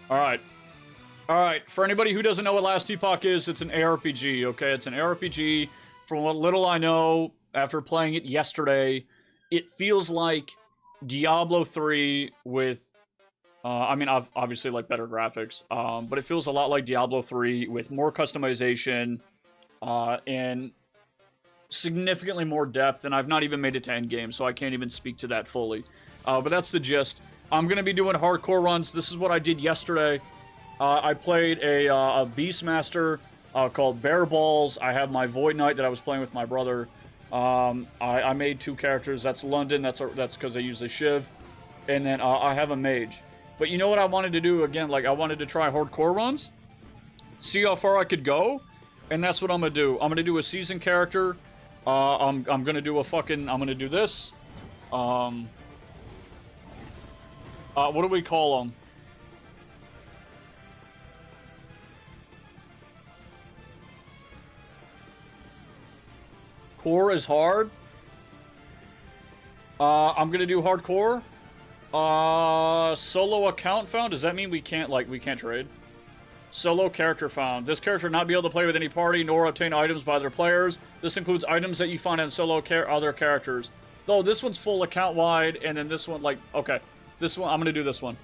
Alright. Alright, for anybody who doesn't know what Last Epoch is, it's an ARPG, okay? It's an ARPG. From what little I know, after playing it yesterday, it feels like Diablo 3 with... I mean, obviously, like, better graphics. But it feels a lot like Diablo 3 with more customization, and significantly more depth, and I've not even made it to endgame, so I can't even speak to that fully. But that's the gist. I'm gonna be doing hardcore runs. This is what I did yesterday. I played a Beastmaster called Bear Balls. I have my Void Knight that I was playing with my brother. I made 2 characters. That's London. That's because I use a Shiv. And then I have a Mage. But you know what I wanted to do again? Like, I wanted to try hardcore runs. See how far I could go. And that's what I'm gonna do. I'm gonna do a season character. I'm gonna do a fucking... I'm gonna do this. What do we call them? Core is hard. I'm gonna do hardcore. Solo account found. Does that mean we can't, like, we can't trade? Solo character found. This character not be able to play with any party nor obtain items by their players. This includes items that you find in solo other characters. Though this one's full account wide, and then this one, like, okay. This one, I'm gonna do this one.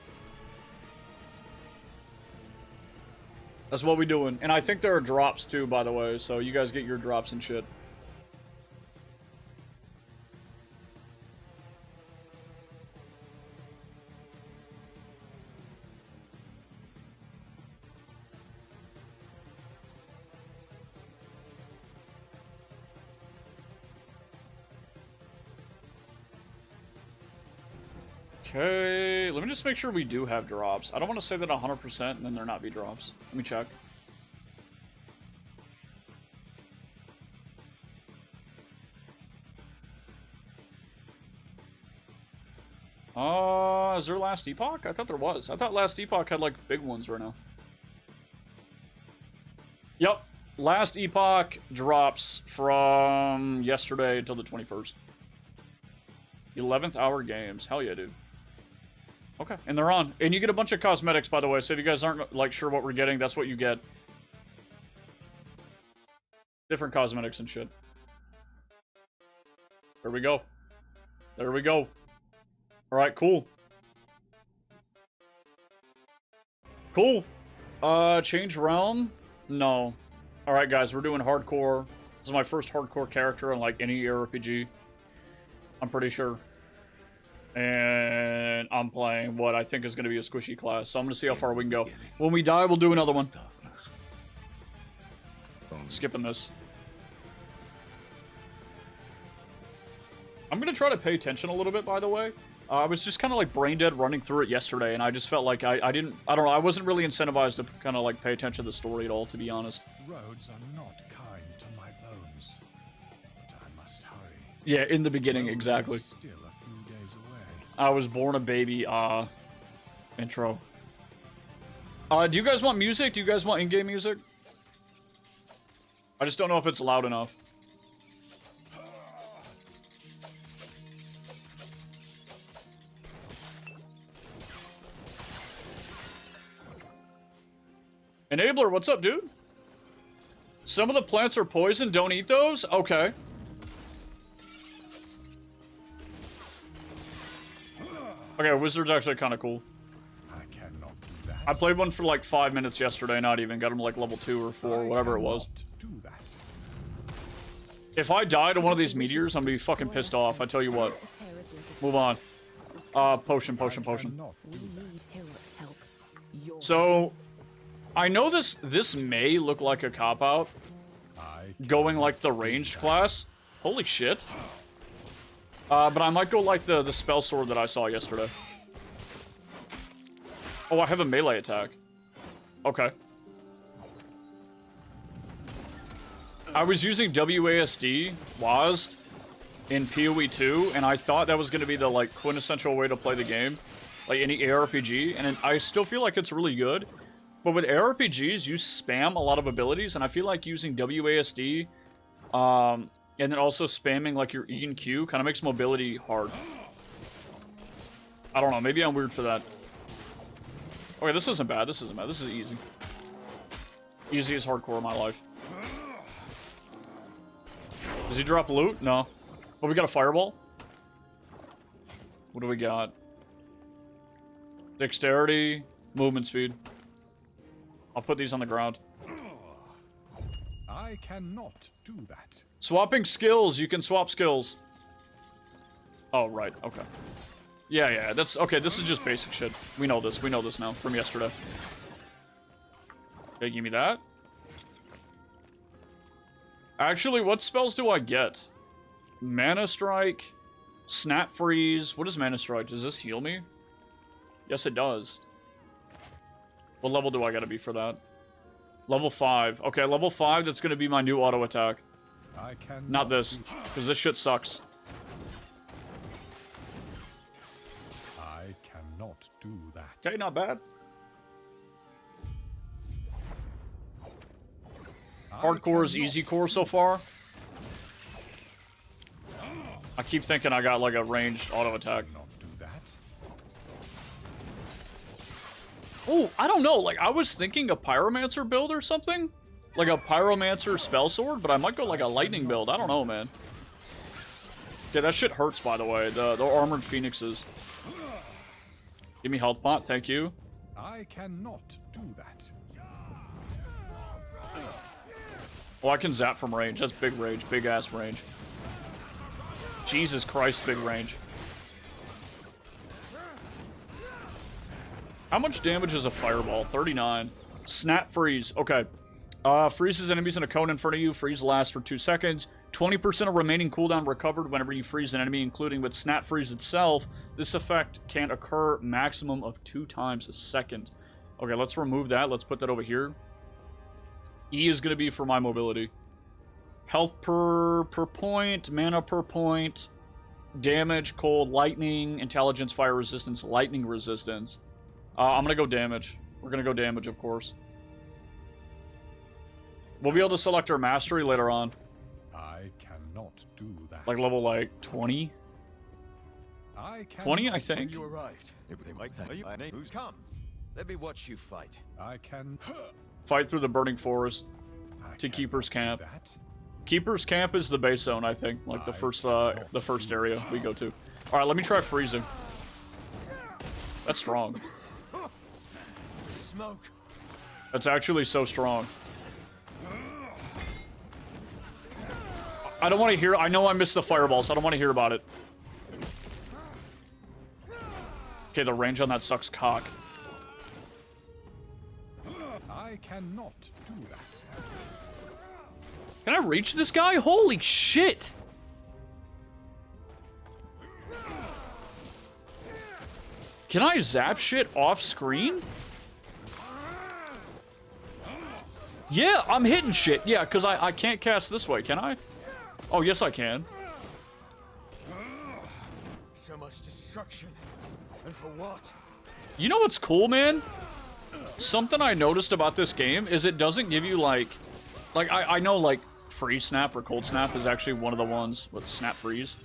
That's what we doing. And I think there are drops too, by the way, so you guys get your drops and shit. Okay, let me just make sure we do have drops. I don't want to say that 100% and then there not be drops. Let me check. Is there Last Epoch? I thought there was. I thought Last Epoch had, like, big ones right now. Yep. Last Epoch drops from yesterday until the 21st. 11th hour games. Hell yeah, dude. Okay, and they're on. And you get a bunch of cosmetics, by the way, so if you guys aren't, like, sure what we're getting, that's what you get. Different cosmetics and shit. There we go. There we go. Alright, cool. Cool. Change realm? No. Alright, guys, we're doing hardcore. This is my first hardcore character in, like, any RPG. I'm pretty sure. And I'm playing what I think is going to be a squishy class. So I'm going to see how far we can go. When we die, we'll do another one. Skipping this. I'm going to try to pay attention a little bit, by the way. I was just kind of like brain dead running through it yesterday, and I just felt like I don't know, I wasn't really incentivized to kind of like pay attention to the story at all, to be honest. Roads are not kind to my bones, but I must hurry. Yeah, in the beginning, exactly. Still a few days away. I was born a baby, intro. Do you guys want music? Do you guys want in-game music? I just don't know if it's loud enough. Enabler, what's up, dude? Some of the plants are poison, don't eat those? Okay. Okay, Wizard's actually kind of cool. I cannot do that. I played one for like 5 minutes yesterday, not even. Got him like level 2 or 4, whatever it was. Do that. If I die to one of these meteors, I'm gonna be fucking pissed off, I tell you what. Move on. Potion. So, I know this may look like a cop-out, going like the ranged class. Holy shit. But I might go like the spell sword that I saw yesterday. Oh, I have a melee attack. Okay. I was using WASD, WASD, in PoE 2, and I thought that was going to be the like quintessential way to play the game. Like any ARPG, and I still feel like it's really good. But with ARPGs, you spam a lot of abilities, and I feel like using WASD, and then also spamming like your E and Q kind of makes mobility hard. I don't know, maybe I'm weird for that. Okay, this isn't bad. This isn't bad. This is easy. Easiest hardcore of my life. Does he drop loot? No. Oh, we got a fireball? What do we got? Dexterity, movement speed. I'll put these on the ground. I cannot do that. Swapping skills. You can swap skills. Oh, right. Okay. Yeah, yeah. That's okay. This is just basic shit. We know this. We know this now from yesterday. Okay, give me that. Actually, what spells do I get? Mana Strike, Snap Freeze. What is Mana Strike? Does this heal me? Yes, it does. What level do I gotta be for that? Level 5. Okay, level 5, that's gonna be my new auto attack. Not this, because this shit sucks. I cannot do that. Okay, not bad. Hardcore is easy core so far. I keep thinking I got like a ranged auto attack. Oh, I don't know. Like, I was thinking a Pyromancer build or something. Like a Pyromancer spell sword, but I might go like a lightning build. I don't know, man. Okay, that shit hurts, by the way. The armored phoenixes. Give me health pot, thank you. I cannot do that. Oh, I can zap from range. That's big range. Big ass range. Jesus Christ, big range. How much damage is a fireball? 39. Snap freeze. Okay. Freezes enemies in a cone in front of you. Freeze lasts for 2 seconds. 20% of remaining cooldown recovered whenever you freeze an enemy, including with snap freeze itself. This effect can occur maximum of 2 times a second. Okay, let's remove that. Let's put that over here. E is going to be for my mobility. Health per point, mana per point, damage, cold, lightning, intelligence, fire resistance, lightning resistance. I'm going to go damage. We're going to go damage, of course. We'll be able to select our mastery later on. I cannot do that. Like level like 20? 20, I think. You arrived. They might thank you. Who's come? Let me watch you fight. I can Fight through the burning forest to Keeper's Camp. Keeper's Camp is the base zone, I think. Like the first area we go to. All right, let me try freezing. That's strong. Smoke. That's actually so strong. I don't want to hear. I know I missed the fireballs. I don't want to hear about it. Okay, the range on that sucks cock. I cannot do that. Can I reach this guy? Holy shit! Can I zap shit off screen? Yeah, I'm hitting shit. Yeah, because I can't cast this way, can I? Oh, yes, I can. So much destruction. And for what? You know what's cool, man? Something I noticed about this game is it doesn't give you, like I know, like, freeze snap or cold snap is actually one of the ones with snap freeze.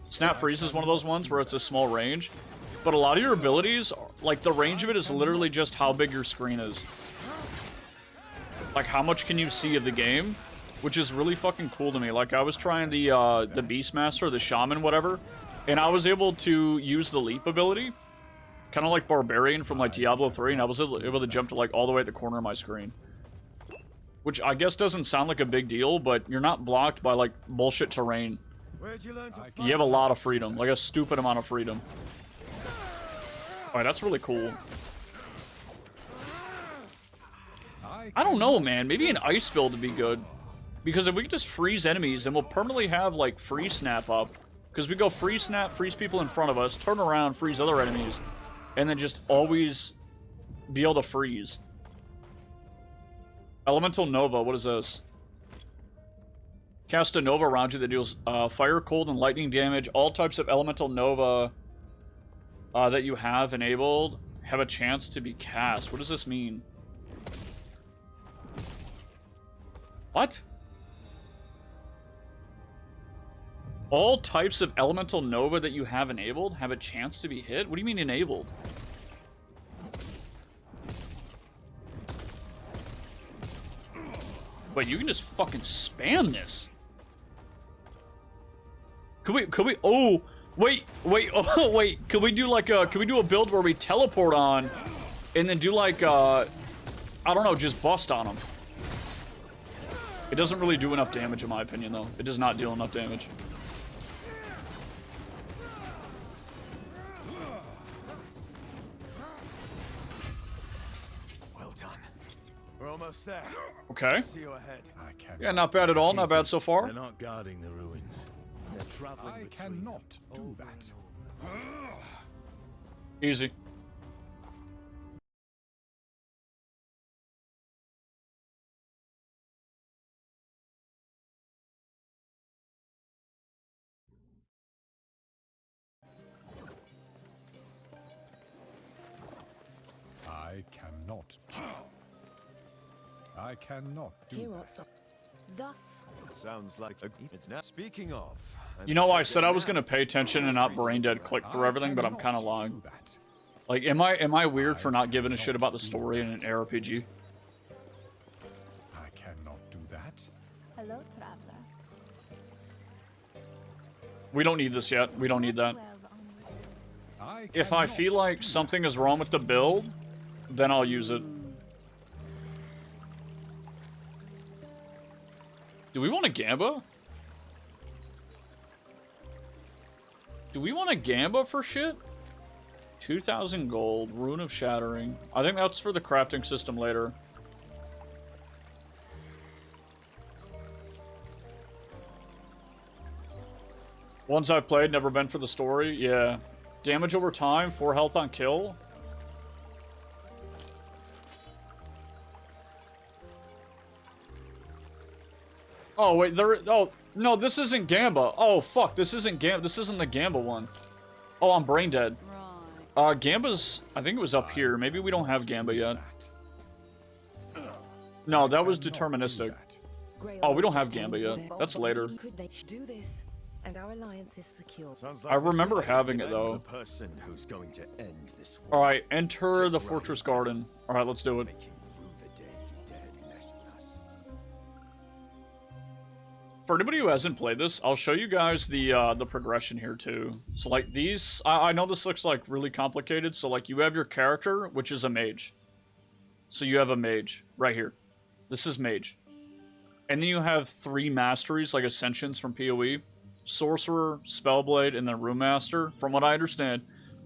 Snap freeze is one of those ones where it's a small range. But a lot of your abilities, like, the range of it is literally just how big your screen is. Like, how much can you see of the game? Which is really fucking cool to me. Like, I was trying the Beastmaster, the Shaman, whatever, and I was able to use the leap ability, kind of like Barbarian from, like, Diablo 3, and I was able to jump to, like, all the way at the corner of my screen. Which I guess doesn't sound like a big deal, but you're not blocked by, like, bullshit terrain. Where'd you learn to fight? You have a lot of freedom, like a stupid amount of freedom. Alright, that's really cool. I don't know, man. Maybe an ice build would be good. Because if we can just freeze enemies, then we'll permanently have, like, freeze snap up. Because we go freeze snap, freeze people in front of us, turn around, freeze other enemies, and then just always be able to freeze. Elemental Nova, what is this? Cast a Nova around you that deals fire, cold, and lightning damage. All types of Elemental Nova that you have enabled have a chance to be cast. What does this mean? What? All types of Elemental Nova that you have enabled have a chance to be hit? What do you mean enabled? But you can just fucking spam this. Could we, oh, wait, oh, wait, could we do like could we do a build where we teleport on, and then do like, I don't know, just bust on them? It doesn't really do enough damage in my opinion, though. It does not deal enough damage. Well done. We're almost there. Okay. See you ahead. Yeah, not bad at all, not bad so far. They're not guarding the ruins. They're traveling I between cannot do that. Easy. I cannot do that. Thus, Sounds like it's now. Speaking of, You know, I said I was gonna pay attention and not brain dead click through everything, but I'm kind of lying. Do that. Like, am I weird for not giving a shit about the story in an ARPG? I cannot do that. hello, traveler. We don't need this yet. We don't need that. If I feel like something is wrong with the build, then I'll use it. Do we want a Gamba? Do we want a Gamba for shit? 2,000 gold, Rune of Shattering. I think that's for the crafting system later. Ones I've played, never been for the story. Yeah. Damage over time, 4 health on kill. Oh, wait, oh, no, this isn't Gamba. Oh, fuck, this isn't Gamba. This isn't the Gamba one. Oh, I'm brain dead. Gamba's, I think it was up here. Maybe we don't have Gamba yet. No, that was deterministic. Oh, we don't have Gamba yet. That's later. Could they do this? And our alliance is secure. Sounds I remember having it, though. The person who's going to end this war. All right, enter the Fortress Garden. All right, let's do it. Make him rue the day he dared mess with us. For anybody who hasn't played this, I'll show you guys the progression here too. So like these, I know this looks like really complicated. So like you have your character, which is a mage. So you have a mage right here. This is mage. And then you have 3 masteries, like ascensions from PoE. Sorcerer, Spellblade, and then Rune Master, from what I understand.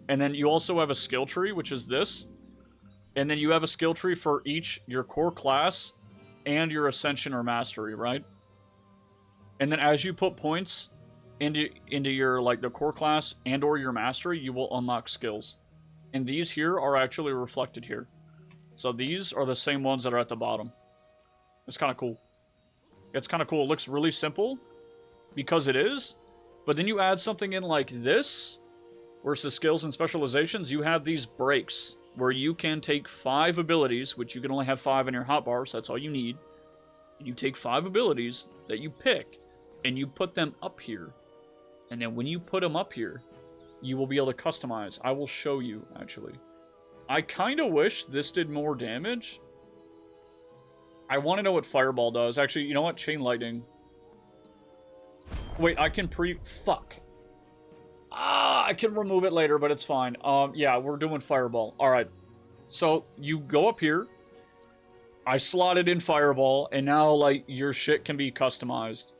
And then you also have a skill tree, which is this. And then you have a skill tree for each, your core class, and your ascension or mastery, right? And then as you put points into your, like, the core class and or your mastery, you will unlock skills. And these here are actually reflected here. So these are the same ones that are at the bottom. It's kind of cool. It's kind of cool. It looks really simple, because it is. But then you add something in like this, where it says skills and specializations, you have these breaks, where you can take 5 abilities, which you can only have 5 in your hotbar, so that's all you need. You take 5 abilities that you pick, and you put them up here. And then when you put them up here, you will be able to customize. I will show you, actually. I kind of wish this did more damage. I want to know what Fireball does. Actually, you know what? Chain Lightning. Wait, I can fuck. I can remove it later, but it's fine. Yeah, we're doing Fireball. Alright. So, you go up here. I slotted in Fireball, and now, like, your shit can be customized.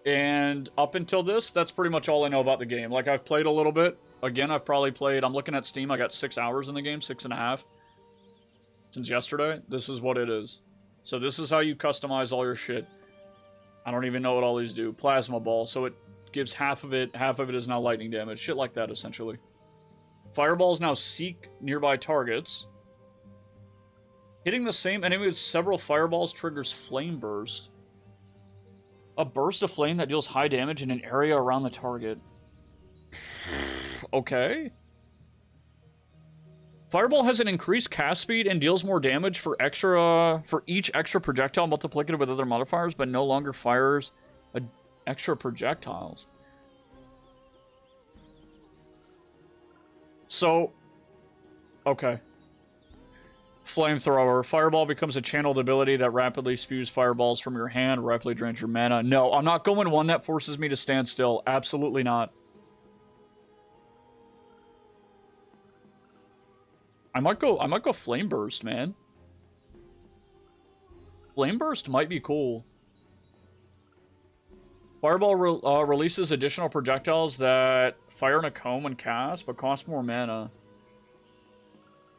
And up until this, that's pretty much all I know about the game. Like, I've played a little bit. Again, I've probably played, I'm looking at Steam, I got 6 hours in the game, 6.5. Since yesterday. This is what it is. So this is how you customize all your shit. I don't even know what all these do. Plasma Ball, so it gives half of it is now lightning damage. Shit like that, essentially. Fireballs now seek nearby targets. Hitting the same enemy with several fireballs triggers Flame Burst. A burst of flame that deals high damage in an area around the target. Okay. Fireball has an increased cast speed and deals more damage for each extra projectile multiplicated with other modifiers, but no longer fires extra projectiles. So, okay. Flamethrower. Fireball becomes a channeled ability that rapidly spews fireballs from your hand, rapidly drains your mana. No, I'm not going one that forces me to stand still. Absolutely not. I might go Flame Burst, man. Flame Burst might be cool. Fireball releases additional projectiles that fire in a cone when cast, but cost more mana.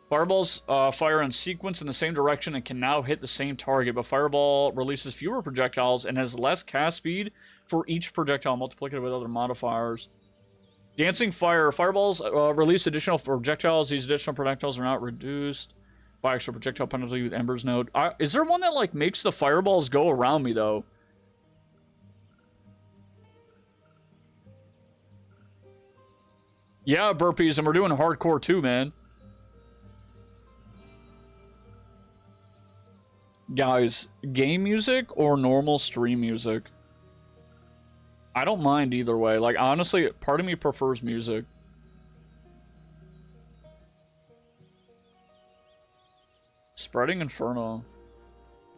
Fireballs fire in sequence in the same direction and can now hit the same target, but Fireball releases fewer projectiles and has less cast speed for each projectile, multiplicative with other modifiers. Dancing Fire. Fireballs release additional projectiles. These additional projectiles are not reduced by extra projectile penalty with Ember's Note. Is there one that, like, makes the fireballs go around me, though? Yeah, burpees, and we're doing hardcore, too, man. Guys, game music or normal stream music? I don't mind either way. Like, honestly, part of me prefers music. Spreading Inferno.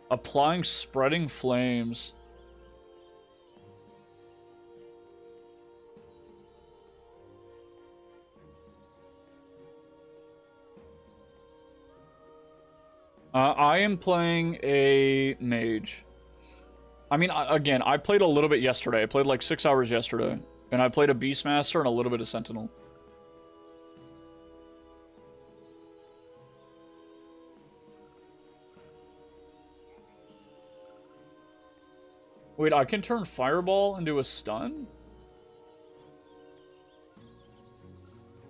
Applying Spreading Flames. I am playing a mage. I mean, again, I played a little bit yesterday. I played like 6 hours yesterday. And I played a Beastmaster and a little bit of Sentinel. Wait, I can turn Fireball into a stun?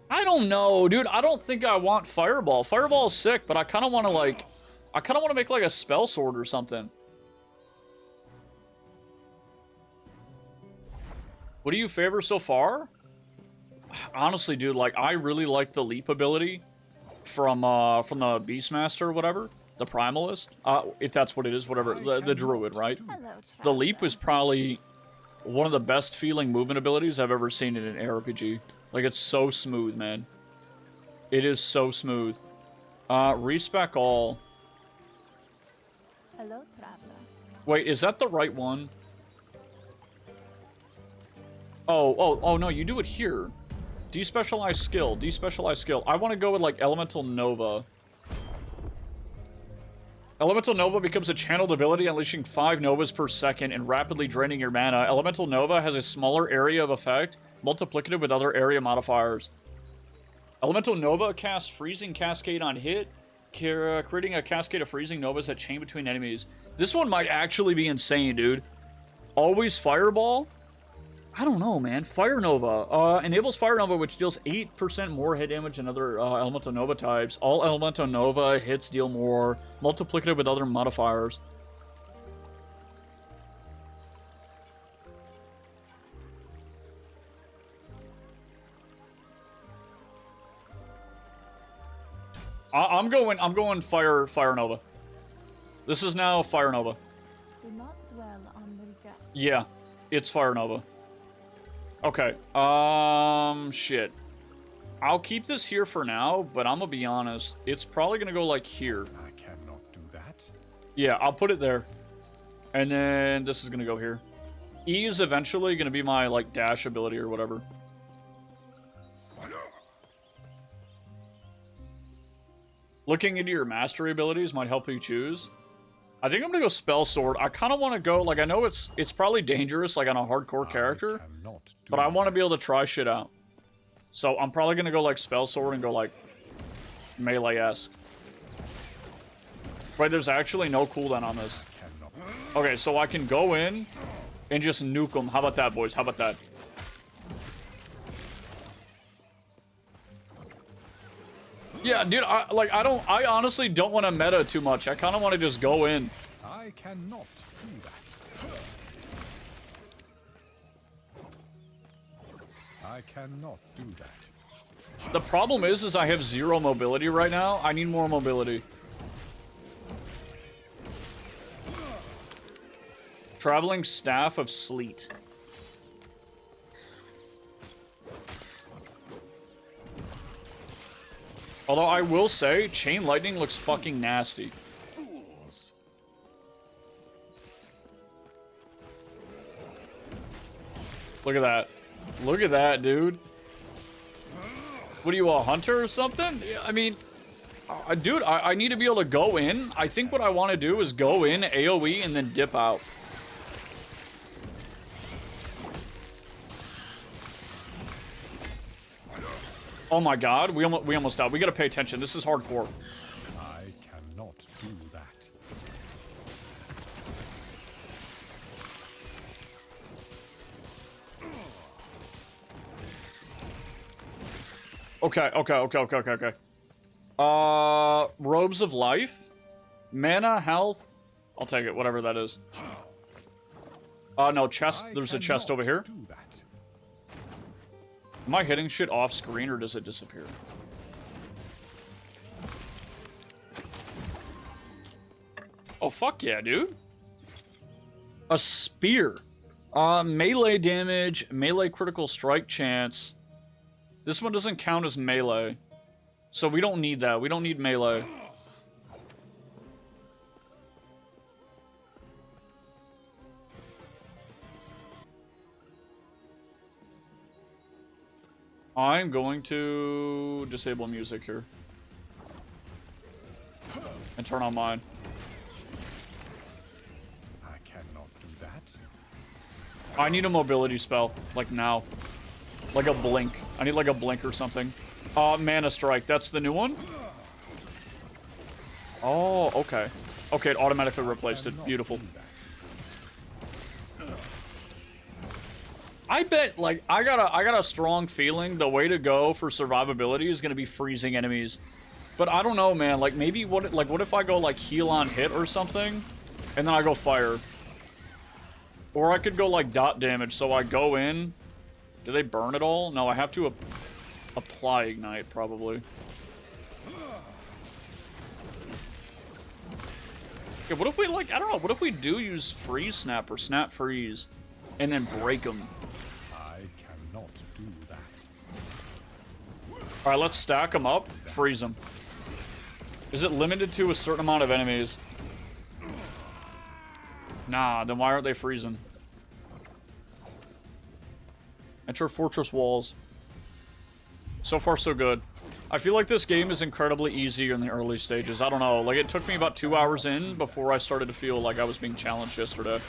I don't know, dude. I don't think I want Fireball. Fireball's sick, but I kind of want to, like... I kind of want to make, like, a spell sword or something. What do you favor so far? Honestly, dude, like, I really like the leap ability from the Beastmaster or whatever. The Primalist. If that's what it is, whatever. The Druid, right? Hello, The leap traveler. is probably one of the best feeling movement abilities I've ever seen in an ARPG. Like, it's so smooth, man. It is so smooth. Respec all. Hello, traveler. Wait, is that the right one? Oh, no, you do it here. Despecialized skill, despecialized skill. I want to go with, like, Elemental Nova. Elemental Nova becomes a channeled ability, unleashing 5 Novas per second and rapidly draining your mana. Elemental Nova has a smaller area of effect, multiplicative with other area modifiers. Elemental Nova casts Freezing Cascade on hit, creating a cascade of freezing novas that chain between enemies. This one might actually be insane, dude. Always Fireball? I don't know, man. Fire Nova. Enables Fire Nova, which deals 8% more hit damage than other Elemental Nova types. All Elemental Nova hits deal more. Multiplicative with other modifiers. I'm going Fire Nova. This is now Fire Nova. Do not dwell on the regret. Yeah, it's Fire Nova. Okay. Shit. I'll keep this here for now, but I'm gonna be honest. It's probably gonna go like here. I cannot do that. Yeah, I'll put it there. And then this is gonna go here. E is eventually gonna be my, like, dash ability or whatever. Looking into your mastery abilities might help you choose. I think I'm gonna go Spell Sword. I kind of want to go, like, I know it's probably dangerous, like, on a hardcore character, but I want to be able to try shit out. So I'm probably gonna go, like, Spell Sword and go, like, melee-esque. Wait, there's actually no cooldown on this. Okay, so I can go in and just nuke them. How about that, boys? How about that? Yeah, dude, I honestly don't want to meta too much. I kind of want to just go in. I cannot do that. I cannot do that. The problem is I have 0 mobility right now. I need more mobility. Traveling Staff of Sleet. Although I will say, Chain Lightning looks fucking nasty. Fools. Look at that. Look at that, dude. What are you, a hunter or something? Yeah, I mean, dude, I need to be able to go in. I think what I want to do is go in, AoE, and then dip out. Oh my god, we almost died. We gotta pay attention. This is hardcore. I cannot do that. Okay. Robes of Life? Mana, health? I'll take it, whatever that is. No, chest. There's a chest over here. Do that. Am I hitting shit off screen or does it disappear? Oh, fuck yeah, dude. A spear. Melee damage, melee critical strike chance. This one doesn't count as melee. So we don't need that. We don't need melee. I'm going to disable music here. And turn on mine. I cannot do that. I need a mobility spell. Like now. Like a blink. I need like a blink or something. Mana Strike. That's the new one? Oh, okay. Okay, it automatically replaced it. Beautiful. I bet, like, I got a strong feeling the way to go for survivability is gonna be freezing enemies. But I don't know, man. Like, maybe what if I go like heal on hit or something, and then I go fire, or I could go like dot damage. So I go in. Do they burn at all? No, I have to apply ignite probably. Okay, what if we like? I don't know. What if we do use freeze snap or snap freeze, and then break them? I cannot do that. All right, let's stack them up. Freeze them. Is it limited to a certain amount of enemies? Nah, then why aren't they freezing? Enter fortress walls. So far, so good. I feel like this game is incredibly easy in the early stages. I don't know. Like, it took me about 2 hours in before I started to feel like I was being challenged yesterday.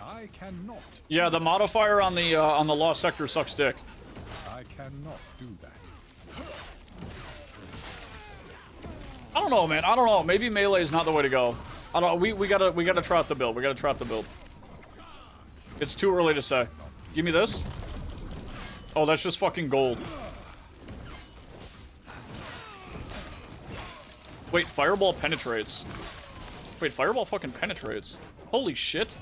I cannot. Yeah, the modifier on the Lost Sector sucks dick. I cannot do that. I don't know, man. I don't know. Maybe melee is not the way to go. I don't. We gotta try out the build. We gotta try out the build. It's too early to say. Give me this. Oh, that's just fucking gold. Wait, Fireball penetrates. Wait, Fireball fucking penetrates. Holy shit.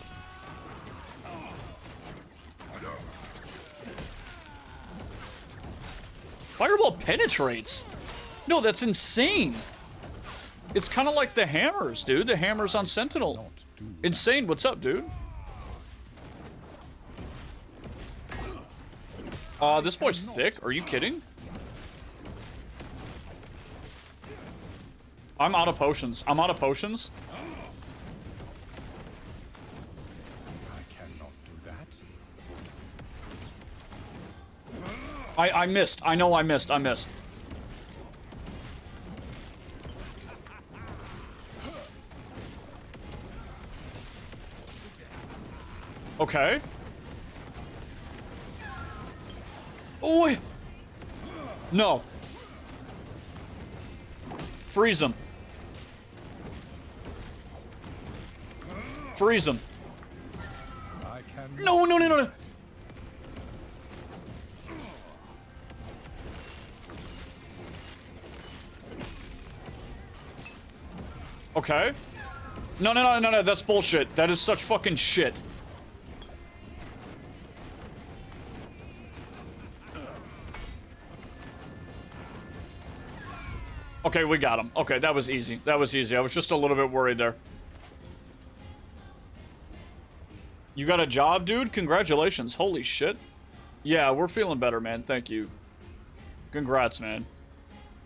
Fireball penetrates? No, that's insane. It's kind of like the hammers, dude. The hammers on Sentinel. Insane. What's up, dude? This boy's thick. Are you kidding? I'm out of potions. I'm out of potions. I cannot do that. I missed. I know I missed. I missed. Okay. Oh, no. Freeze him. Freeze him. I cannot. No, no, no, no, no. Okay. No, no, no, no, no. That's bullshit. That is such fucking shit. Okay, we got him. Okay, that was easy. That was easy. I was just a little bit worried there. You got a job, dude? Congratulations. Holy shit. Yeah, we're feeling better, man. Thank you. Congrats, man.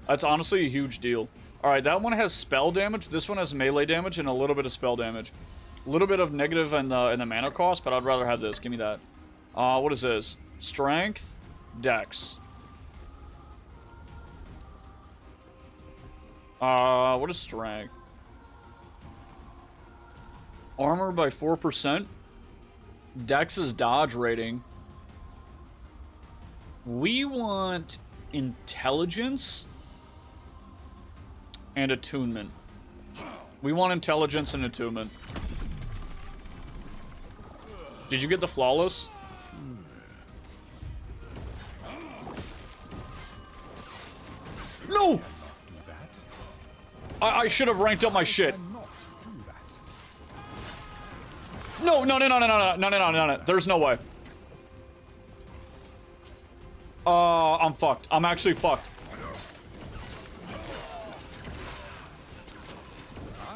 That's honestly a huge deal. Alright, that one has spell damage. This one has melee damage and a little bit of spell damage. A little bit of negative in the mana cost, but I'd rather have this. Give me that. What is this? Strength, Dex. What is strength? Armor by 4%. Dex is dodge rating. We want intelligence and attunement. We want intelligence and attunement. Did you get the flawless? No! I should have ranked up my shit. No. There's no way. I'm fucked. I'm actually fucked.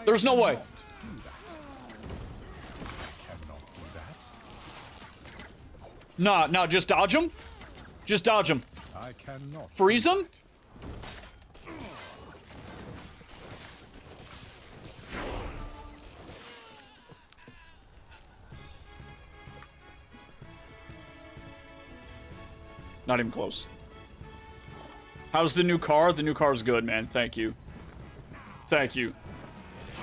There's no way. Nah, just dodge him. Just dodge him. I cannot. Freeze him? Not even close. How's the new car? The new car's good, man. Thank you. Thank you.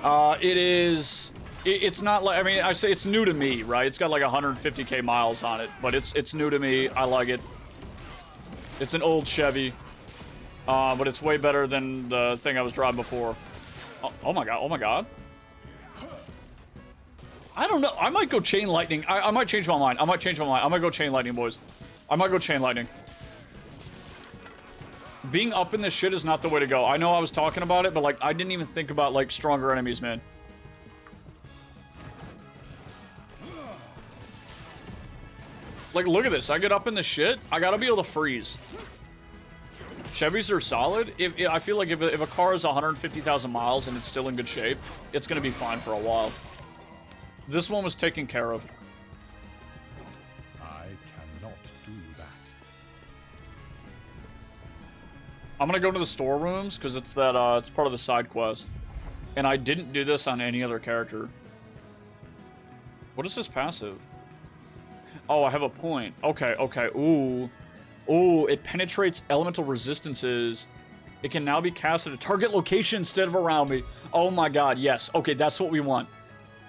It's not like, I mean, I say it's new to me, right? It's got like 150k miles on it, but it's new to me. I like it. It's an old Chevy, but it's way better than the thing I was driving before. Oh my god, oh my god. I don't know. I might go chain lightning. I might change my mind. I might change my mind. I might go chain lightning, boys. I might go chain lightning. Being up in this shit is not the way to go. I know I was talking about it, but like I didn't even think about like stronger enemies, man. Like, look at this. I get up in the shit. I gotta be able to freeze. Chevys are solid. I feel like if a car is 150,000 miles and it's still in good shape, it's gonna be fine for a while. This one was taken care of. I cannot do that. I'm gonna go to the storerooms because it's that it's part of the side quest, and I didn't do this on any other character. What is this passive? Oh, I have a point. Okay, okay. Ooh. Ooh, it penetrates elemental resistances. It can now be cast at a target location instead of around me. Oh my god, yes. Okay, that's what we want.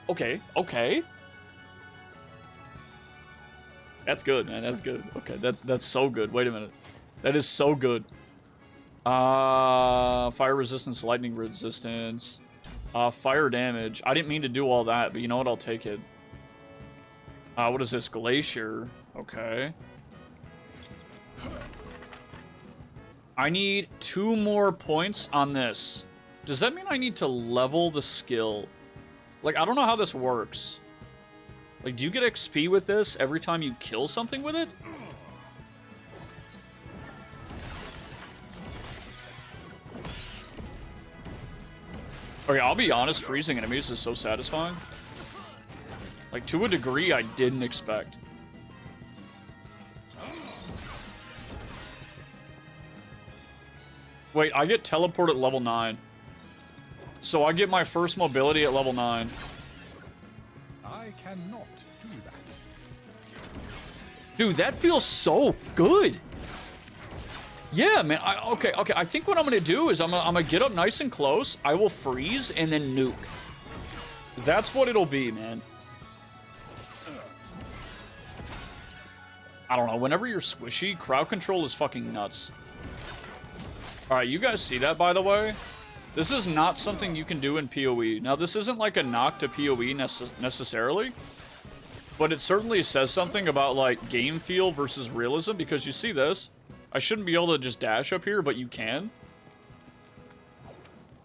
Okay, okay. That's good, man. That's good. Okay, that's so good. Wait a minute. That is so good. Fire resistance, lightning resistance. Fire damage. I didn't mean to do all that, but you know what? I'll take it. What is this? Glacier. Okay. I need 2 more points on this. Does that mean I need to level the skill? Like, I don't know how this works. Like, do you get XP with this every time you kill something with it? Okay, I'll be honest, freezing enemies is so satisfying. Like, to a degree I didn't expect. Wait, I get teleport at level 9. So I get my first mobility at level 9. I cannot do that. Dude, that feels so good. Yeah, man. Okay. I think what I'm gonna do is I'm gonna get up nice and close. I will freeze and then nuke. That's what it'll be, man. I don't know. Whenever you're squishy, crowd control is fucking nuts. All right, you guys see that, by the way? This is not something you can do in PoE. Now, this isn't like a knock to PoE necessarily, but it certainly says something about like game feel versus realism, because you see this. I shouldn't be able to just dash up here, but you can.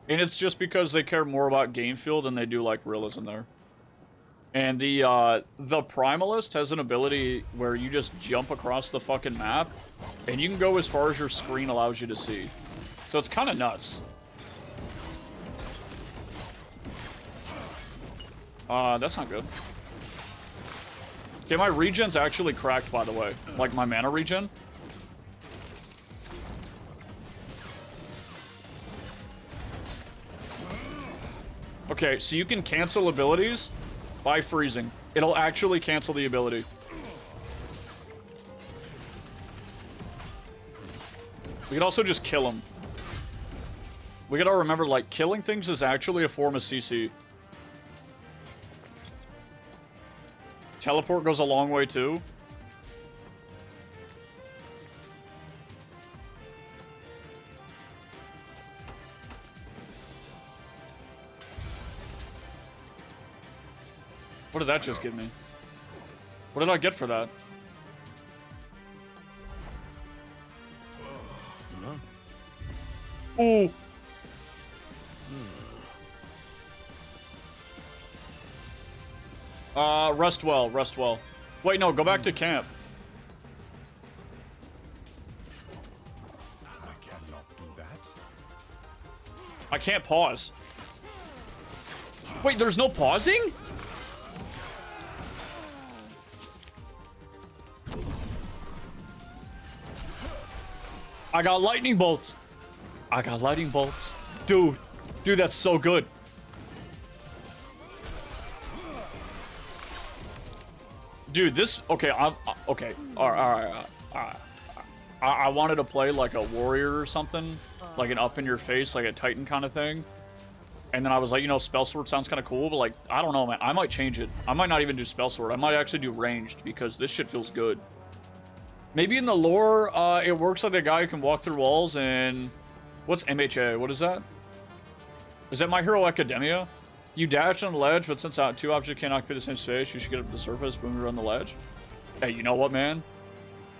And it's just because they care more about game feel than they do like realism there. And the Primalist has an ability where you just jump across the fucking map, and you can go as far as your screen allows you to see. So it's kind of nuts. That's not good. Okay, my regen's actually cracked, by the way. Like, my mana regen. Okay, so you can cancel abilities by freezing. It'll actually cancel the ability. We could also just kill him. We gotta remember, like, killing things is actually a form of CC. Teleport goes a long way, too. What did that just give me? What did I get for that? Ooh. Rest well, rest well. Wait, no, go back to camp. I cannot do that. I can't pause. Wait, there's no pausing? I got lightning bolts. I got lightning bolts. Dude, that's so good. Dude, this, okay, okay, all right. I wanted to play like a warrior or something, like an up in your face, like a Titan kind of thing. And then I was like, you know, spell sword sounds kind of cool, but like, I don't know, man. I might change it. I might not even do spell sword. I might actually do ranged because this shit feels good. Maybe in the lore, it works like a guy who can walk through walls and... What's MHA? What is that? Is that My Hero Academia? You dash on the ledge, but since two objects can't occupy the same space, you should get up to the surface, boom, you're on the ledge. Hey, you know what, man?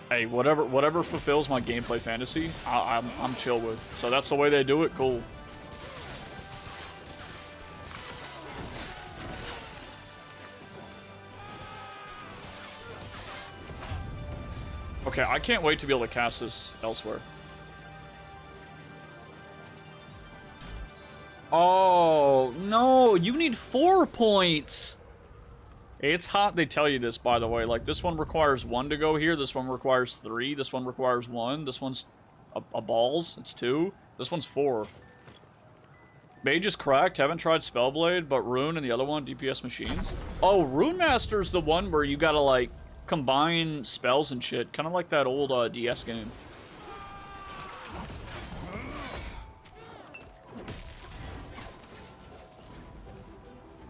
Hey, whatever fulfills my gameplay fantasy, I'm chill with. So that's the way they do it, cool. Okay, I can't wait to be able to cast this elsewhere. Oh, no, you need 4 points. It's hot they tell you this, by the way. Like, this one requires 1 to go here. This one requires 3. This one requires 1. This one's a balls. It's 2. This one's 4. Mage is cracked. Haven't tried Spellblade, but Rune and the other one, DPS machines. Oh, Rune Master's the one where you gotta, like, combine spells and shit. Kind of like that old DS game.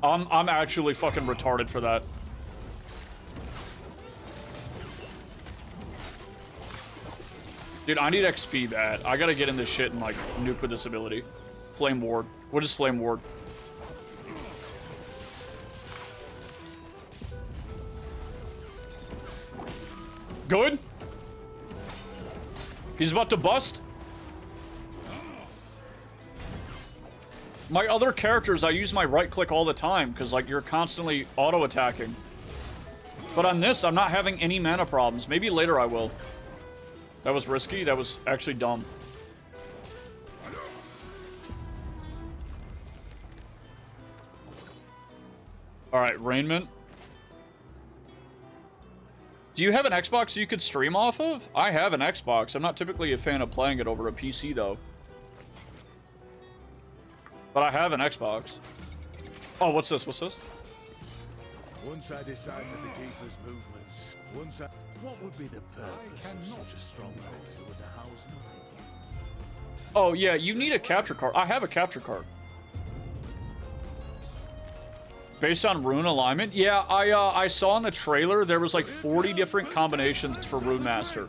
I'm actually fucking retarded for that. Dude, I need XP bad. I gotta get in this shit and like nuke with this ability. Flame Ward. What is Flame Ward? Good? He's about to bust? My other characters, I use my right click all the time, because, like, you're constantly auto-attacking. But on this, I'm not having any mana problems. Maybe later I will. That was risky. That was actually dumb. Alright, Raiment. Do you have an Xbox you could stream off of? I have an Xbox. I'm not typically a fan of playing it over a PC, though. But I have an Xbox. Oh, what's this? What's this? Once I decipher the Keeper's movements, what would be the purpose of such a stronghold if it were to house nothing? Oh, yeah, you need a capture card. I have a capture card. Based on rune alignment? Yeah, I saw in the trailer there was like 40 different combinations for Rune Master.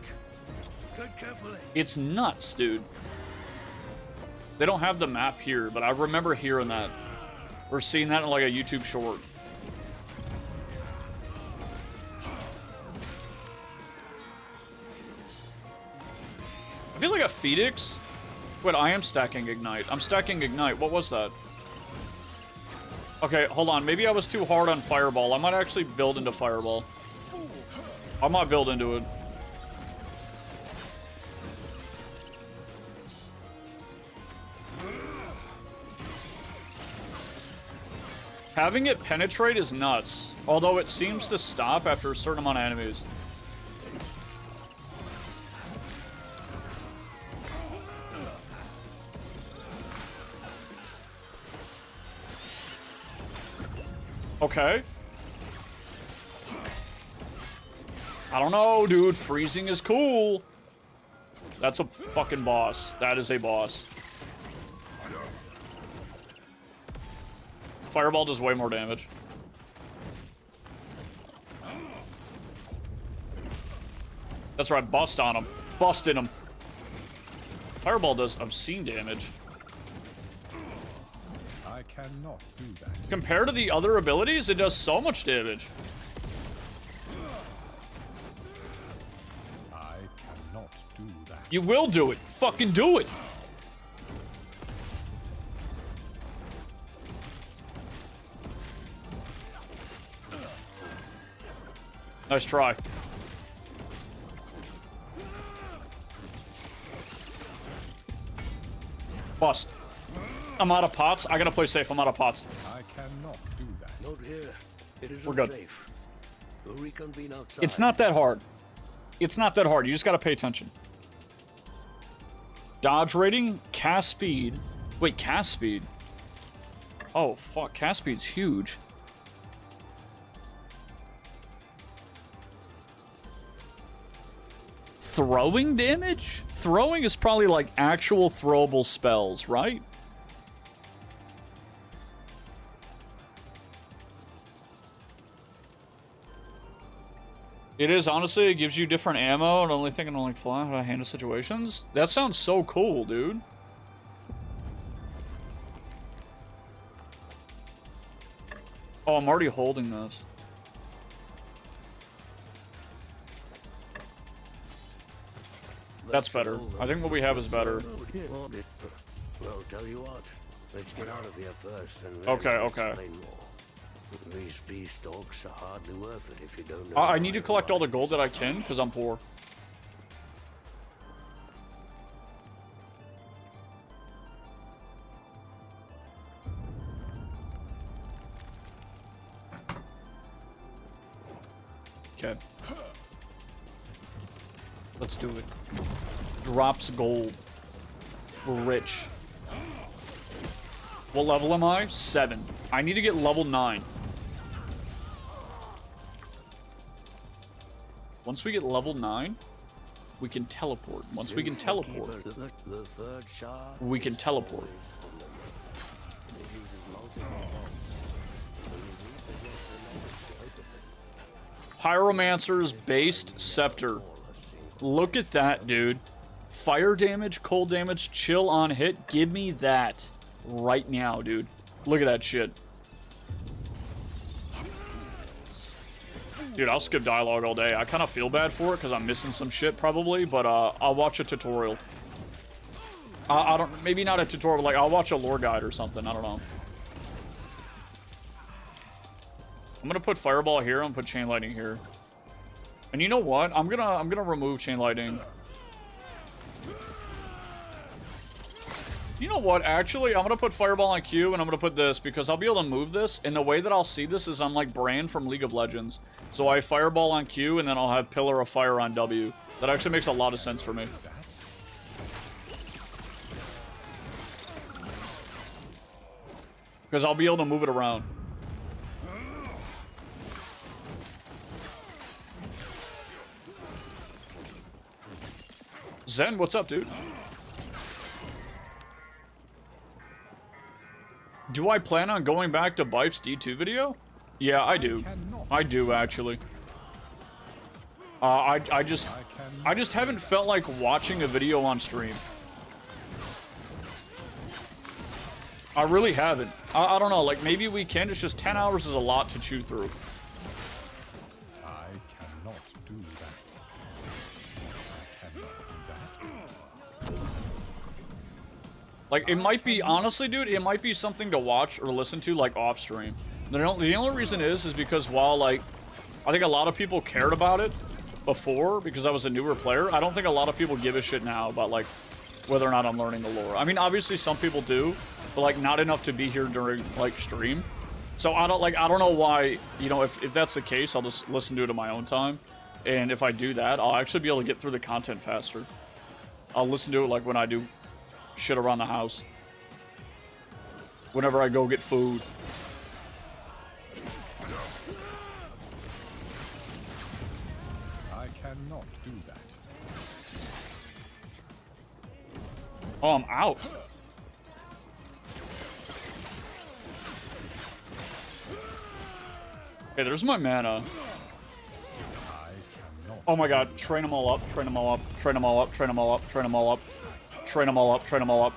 It's nuts, dude. They don't have the map here, but I remember hearing that. Or seeing that in like a YouTube short. I feel like a Phoenix. Wait, I am stacking Ignite. I'm stacking Ignite. What was that? Okay, hold on. Maybe I was too hard on Fireball. I might actually build into Fireball. I might build into it. Having it penetrate is nuts, although it seems to stop after a certain amount of enemies. Okay. I don't know, dude. Freezing is cool. That's a fucking boss. That is a boss. Fireball does way more damage. That's right, bust on him. Busted him. Fireball does obscene damage. I cannot do that. Compared to the other abilities, it does so much damage. I cannot do that. You will do it. Fucking do it. Nice try. Bust. I'm out of pots. I gotta play safe. I'm out of pots. I cannot do that. Not here. It isn't We're good. safe. We'll reconvene outside. It's not that hard. It's not that hard. You just gotta pay attention. Dodge rating, cast speed. Wait, cast speed? Oh, fuck. Cast speed's huge. Throwing damage? Throwing is probably like actual throwable spells, right? It is, honestly. It gives you different ammo and only thinking on like fly how to handle situations. That sounds so cool, dude. Oh, I'm already holding this. That's better. I think what we have is better. Well, tell you what. Let's get out of here first and Okay, okay. explain more. These beanstalks are hardly worth it if you don't know. I need to collect all the gold that I can because I'm poor. Okay. Let's do it. Drops gold. We're rich. What level am I? 7. I need to get level 9. Once we get level 9, we can teleport. Once we can teleport, we can teleport. Pyromancer's based scepter. Look at that, dude. Fire damage, cold damage, chill on hit. Give me that right now, dude. Look at that shit. Dude, I'll skip dialogue all day. I kind of feel bad for it because I'm missing some shit probably, but I'll watch a tutorial. I don't, maybe not a tutorial, like I'll watch a lore guide or something. I don't know. I'm gonna put fireball here. I'm gonna put chain lightning here. And you know what? I'm gonna remove chain lightning. You know what? Actually, I'm gonna put fireball on Q and I'm gonna put this because I'll be able to move this. And the way that I'll see this is I'm like Bran from League of Legends. So I fireball on Q and then I'll have pillar of fire on W. That actually makes a lot of sense for me. Because I'll be able to move it around. Zen, what's up, dude? Do I plan on going back to Bife's D2 video? Yeah, I do. I do, actually. I just haven't felt like watching a video on stream. I really haven't. I don't know, like, maybe we can. It's just 10 hours is a lot to chew through. I cannot do that. I cannot do that. Like, it might be, honestly, dude, it might be something to watch or listen to, like, off stream. The only reason is because while, like, I think a lot of people cared about it before because I was a newer player, I don't think a lot of people give a shit now about, like, whether or not I'm learning the lore. I mean, obviously some people do, but, like, not enough to be here during, like, stream. So I don't know why, you know, if that's the case, I'll just listen to it at my own time. And if I do that, I'll actually be able to get through the content faster. I'll listen to it, like, when I do shit around the house. Whenever I go get food. do that. Oh, I'm out. Okay, there's my mana. Oh my god, train them all up, train them all up, train them all up, train them all up, train them all up, train them all up, train them all up.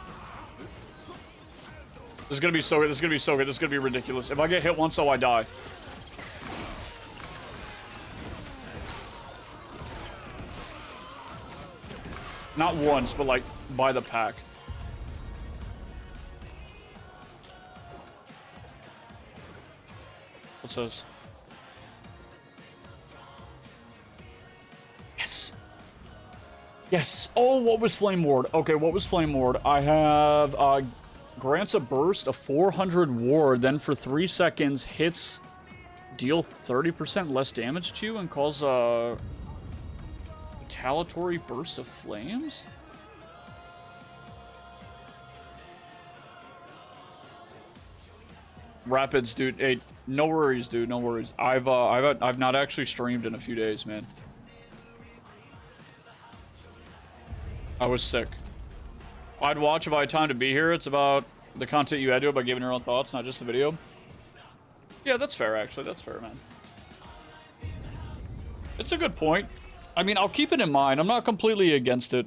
This is gonna be so good, this is gonna be so good, this is gonna be ridiculous. If I get hit once, oh, I die. Not once, but like by the pack. What's this? Yes. Yes. Oh, what was Flame Ward? Okay, what was Flame Ward? I have grants a burst of 400 ward, then for 3 seconds hits deal 30% less damage to you and cause a retaliatory burst of flames? Rapids, dude. Hey, no worries, dude. No worries. I've not actually streamed in a few days, man. I was sick. I'd watch if I had time to be here. It's about the content you add to it by giving your own thoughts, not just the video. Yeah, that's fair, actually. That's fair, man. It's a good point. I mean, I'll keep it in mind. I'm not completely against it.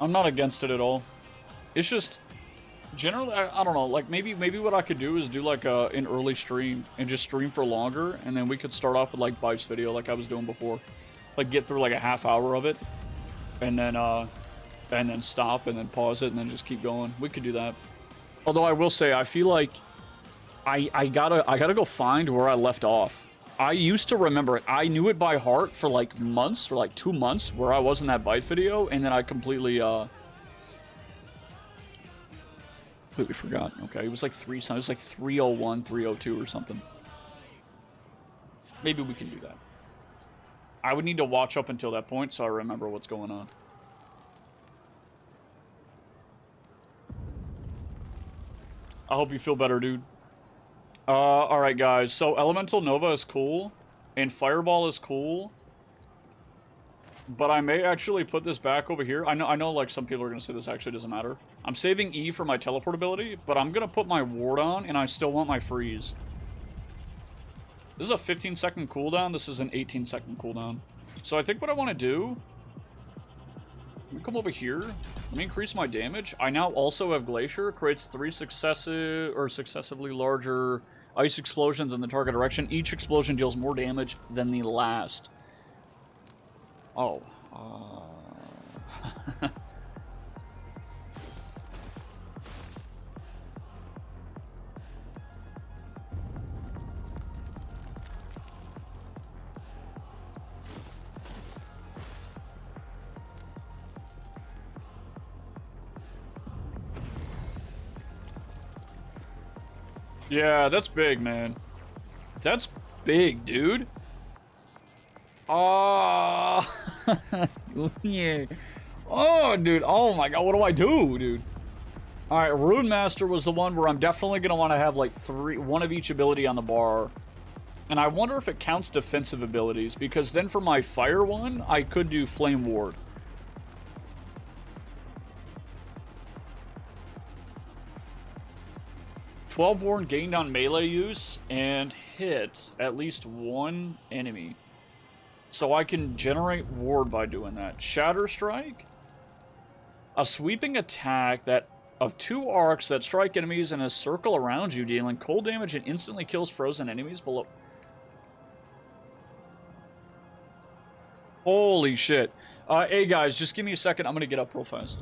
I'm not against it at all. It's just, generally, I don't know. Like, maybe what I could do is do, like, an early stream and just stream for longer, and then we could start off with, like, Bife's video like I was doing before. Like, get through, like, a half hour of it, and then stop, and then pause it, and then just keep going. We could do that. Although I will say, I feel like I gotta go find where I left off. I used to remember it. I knew it by heart for like months, for like 2 months, where I was in that bite video, and then I completely forgot. Okay, it was like it was like 301, 302 or something. Maybe we can do that. I would need to watch up until that point so I remember what's going on. I hope you feel better, dude. Alright, guys. So, Elemental Nova is cool, and Fireball is cool, but I may actually put this back over here. I know, like, some people are gonna say this actually doesn't matter. I'm saving E for my teleport ability, but I'm gonna put my ward on, and I still want my freeze. This is a 15-second cooldown. This is an 18-second cooldown. So, I think what I want to do... Let me come over here. Let me increase my damage. I now also have Glacier. Creates 3 successively larger ice explosions in the target direction. Each explosion deals more damage than the last. Oh. Yeah, that's big, man. That's big, dude. Oh, yeah. Oh, dude. Oh my god, what do I do, dude? All right, Rune Master was the one where I'm definitely gonna want to have like one of each ability on the bar, and I wonder if it counts defensive abilities, because then for my fire one, I could do Flame Ward. "12 Warn gained on melee use and hit at least one enemy." So I can generate ward by doing that. Shatter Strike. A sweeping attack that of 2 arcs that strike enemies in a circle around you, dealing cold damage and instantly kills frozen enemies below. Holy shit. Hey guys, just give me a second. I'm gonna get up real fast.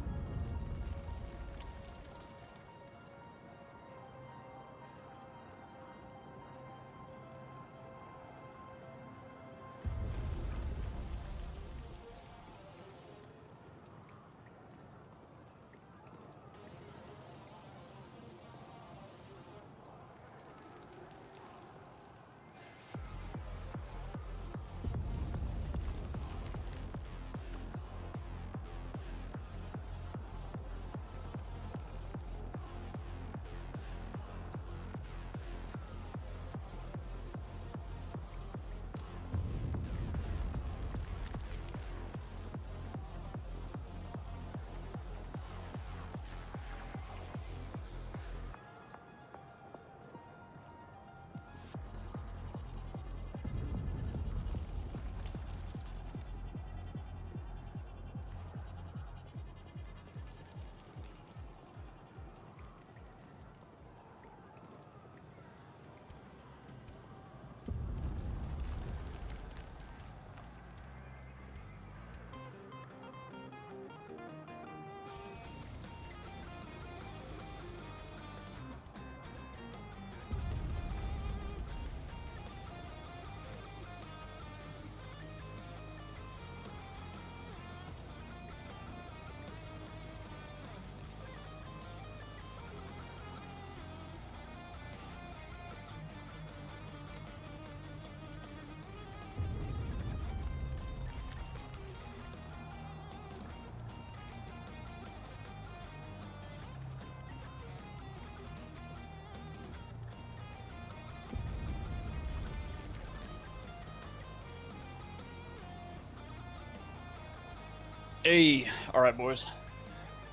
Hey, all right, boys.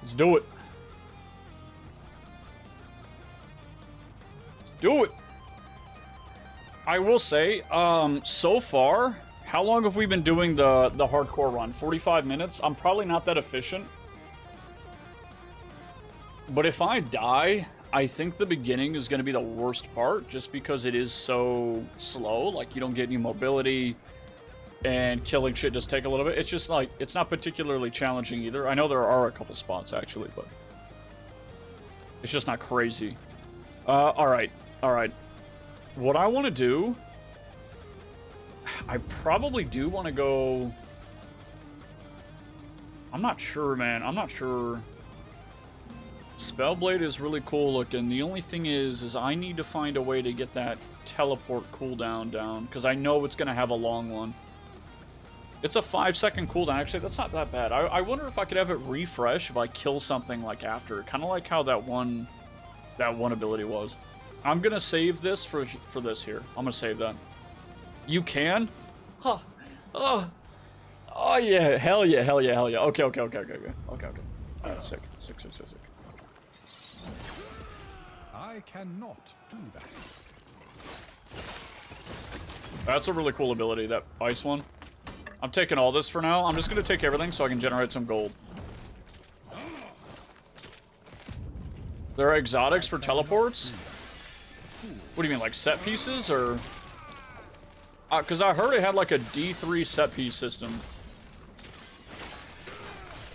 Let's do it. Let's do it. I will say, so far, how long have we been doing the hardcore run? 45 minutes? I'm probably not that efficient. But if I die, I think the beginning is going to be the worst part, just because it is so slow. Like, you don't get any mobility, and killing shit does take a little bit. It's just, like, it's not particularly challenging either. I know there are a couple spots, actually, but it's just not crazy. Alright. What I want to do... I probably do want to go... I'm not sure, man. I'm not sure... Spellblade is really cool looking. The only thing is I need to find a way to get that teleport cooldown down, because I know it's going to have a long one. It's a 5-second cooldown. Actually, that's not that bad. I wonder if I could have it refresh if I kill something like after. Kind of like how that one ability was. I'm going to save this for this here. I'm going to save that. You can? Huh. Oh yeah. Hell yeah. Okay. Alright, sick. I cannot do that. That's a really cool ability, that ice one. I'm taking all this for now. I'm just going to take everything so I can generate some gold. There are exotics for teleports? What do you mean, like set pieces, or... Because I heard it had like a D3 set piece system.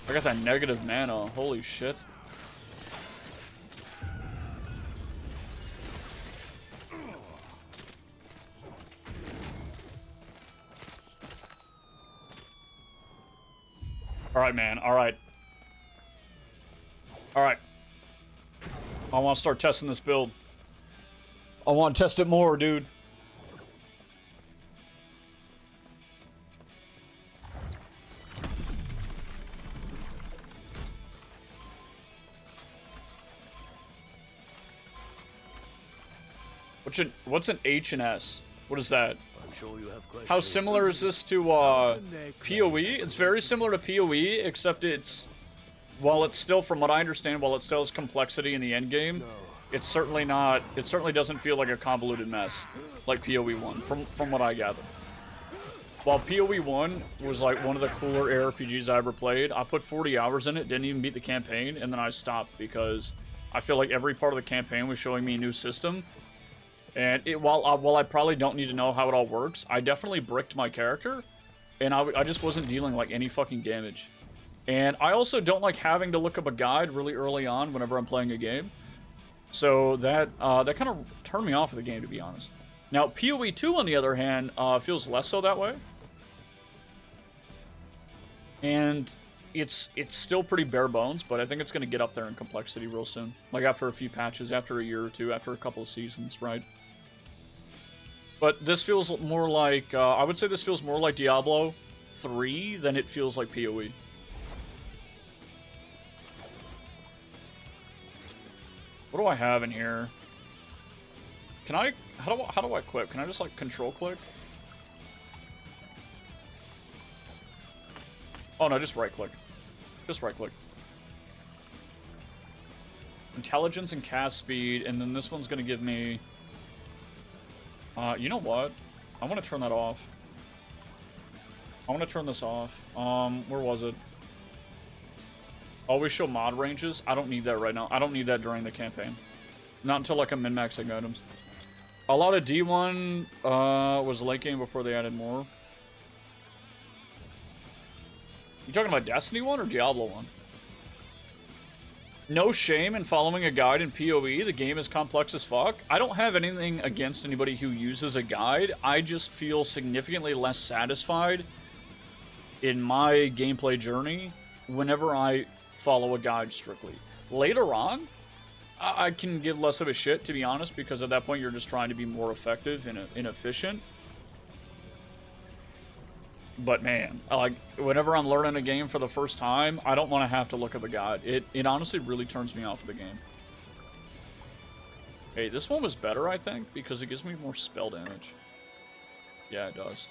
I got that negative mana. Holy shit. Alright, man. Alright. Alright. I want to start testing this build. I want to test it more, dude. What's an H and S? What is that? I'm sure you have questions. How similar is this to PoE? It's very similar to PoE, except it's, while it's still, from what I understand, while it still has complexity in the end game, it's certainly not. It certainly doesn't feel like a convoluted mess like PoE 1, from what I gather. While PoE 1 was like one of the cooler ARPGs I ever played, I put 40 hours in it, didn't even beat the campaign, and then I stopped because I feel like every part of the campaign was showing me a new system. And while I probably don't need to know how it all works, I definitely bricked my character, and I just wasn't dealing like any fucking damage. And I also don't like having to look up a guide really early on whenever I'm playing a game. So that kind of turned me off of the game, to be honest. Now, PoE 2, on the other hand, feels less so that way. And it's still pretty bare bones, but I think it's going to get up there in complexity real soon. Like after a few patches, after a year or two, after a couple of seasons, right? But this feels more like, I would say this feels more like Diablo 3 than it feels like PoE. What do I have in here? Can I, how do I equip? Can I just like control click? Oh no, just right click. Just right click. Intelligence and cast speed, and then this one's gonna give me... you know what? I want to turn that off. I want to turn this off. Where was it? Always show mod ranges. I don't need that right now. I don't need that during the campaign. Not until like I'm min-maxing items. A lot of D1 was late game before they added more. You talking about Destiny 1 or Diablo 1? No shame in following a guide in PoE. The game is complex as fuck. I don't have anything against anybody who uses a guide. I just feel significantly less satisfied in my gameplay journey whenever I follow a guide strictly. Later on, I can give less of a shit, to be honest, because at that point you're just trying to be more effective and efficient. But man, like, whenever I'm learning a game for the first time, I don't want to have to look up a guide. It honestly really turns me off of the game. Hey, this one was better, I think, because it gives me more spell damage. Yeah, it does.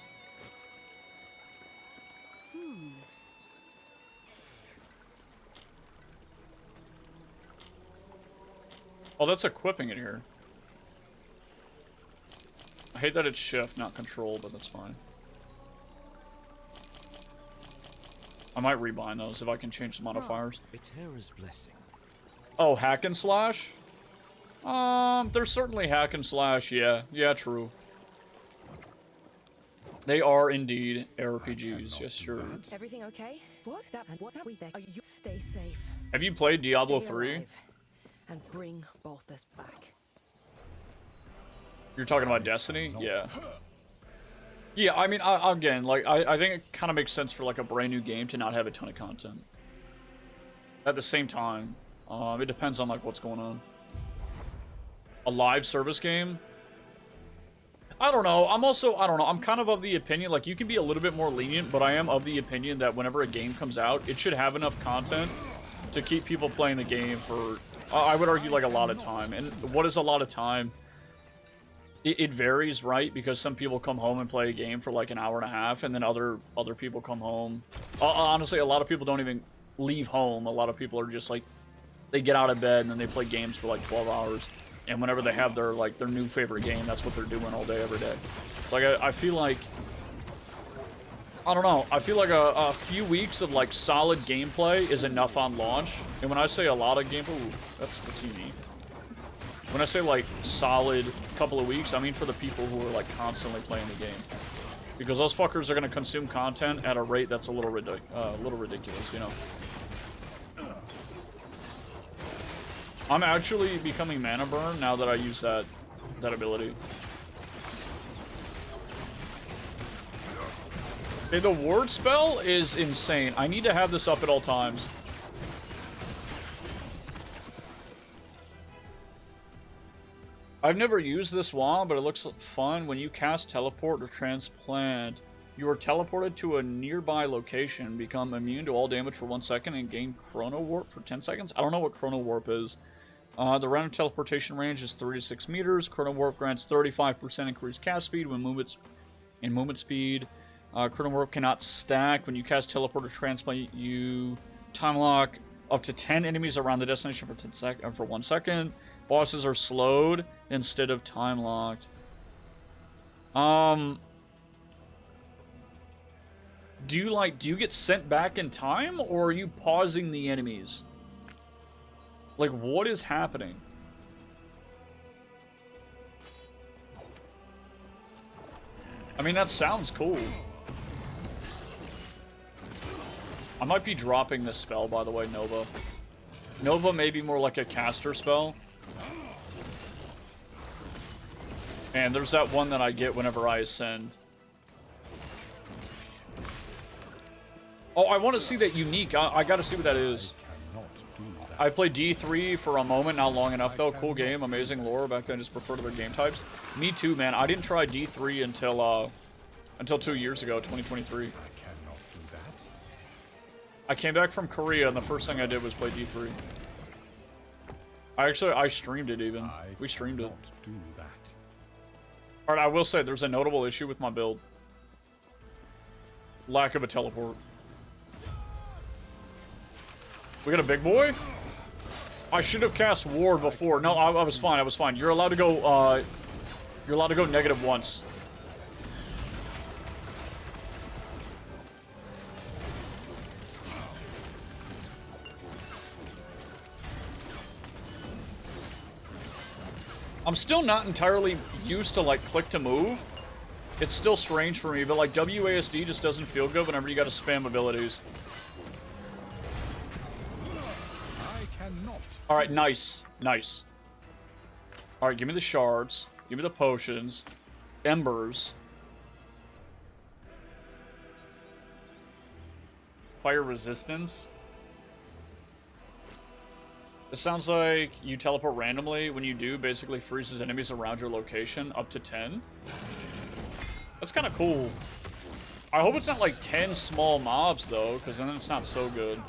Oh, that's equipping it here. I hate that it's shift, not control, but that's fine. I might rebind those if I can change the modifiers. A terror's blessing. Oh, hack and slash? There's certainly hack and slash, yeah. Yeah, true. They are indeed RPGs, yes, sure. Everything okay? What we there? You stay safe. Have you played Diablo Stay 3? alive, and bring Balthus back. You're talking about Destiny? Yeah. Yeah, I mean, again, like, I think it kind of makes sense for, like, a brand new game to not have a ton of content. At the same time, it depends on, like, what's going on. A live service game? I don't know. I'm also, I don't know. I'm kind of the opinion, like, you can be a little bit more lenient, but I am of the opinion that whenever a game comes out, it should have enough content to keep people playing the game for, I would argue, like, a lot of time. And what is a lot of time? It varies, right? Because some people come home and play a game for like an hour and a half, and then other people come home. Honestly, a lot of people don't even leave home. A lot of people are just like, they get out of bed and then they play games for like 12 hours. And whenever they have their new favorite game, that's what they're doing all day, every day. Like, I feel like, I don't know. I feel like a few weeks of like solid gameplay is enough on launch. And when I say a lot of gameplay, ooh, that's unique. When I say, like, solid couple of weeks, I mean for the people who are, like, constantly playing the game. Because those fuckers are going to consume content at a rate that's a little ridiculous, you know? I'm actually becoming mana burn now that I use that ability. Hey, the ward spell is insane. I need to have this up at all times. I've never used this wand, but it looks fun. When you cast Teleport or Transplant, you are teleported to a nearby location, become immune to all damage for 1 second, and gain Chrono Warp for 10 seconds. I don't know what Chrono Warp is. The random teleportation range is 3 to 6 meters. Chrono Warp grants 35% increased cast speed when movement speed. Chrono Warp cannot stack. When you cast Teleport or Transplant, you time lock up to 10 enemies around the destination for 1 second. Bosses are slowed instead of time locked. Do you get sent back in time, or are you pausing the enemies? Like, what is happening? I mean, that sounds cool. I might be dropping this spell, by the way, Nova. Nova may be more like a caster spell. And there's that one that I get whenever I ascend. Oh, I want to see that unique. I gotta see what that is. I played D3 for a moment, not long enough though. Cool game, amazing lore. Back then, just preferred other game types. Me too, man. I didn't try D3 until 2 years ago, 2023. I came back from Korea, and the first thing I did was play D3. I streamed it even. We streamed it. Alright, I will say, there's a notable issue with my build. Lack of a teleport. We got a big boy? I should have cast Ward before. No, I was fine, I was fine. You're allowed to go, negative once. I'm still not entirely used to, like, click to move. It's still strange for me, but, like, WASD just doesn't feel good whenever you gotta spam abilities. Alright, nice. Nice. Alright, give me the shards. Give me the potions. Embers. Fire resistance. It sounds like you teleport randomly. When you do, basically freezes enemies around your location up to 10. That's kind of cool. I hope it's not like 10 small mobs, though, because then it's not so good.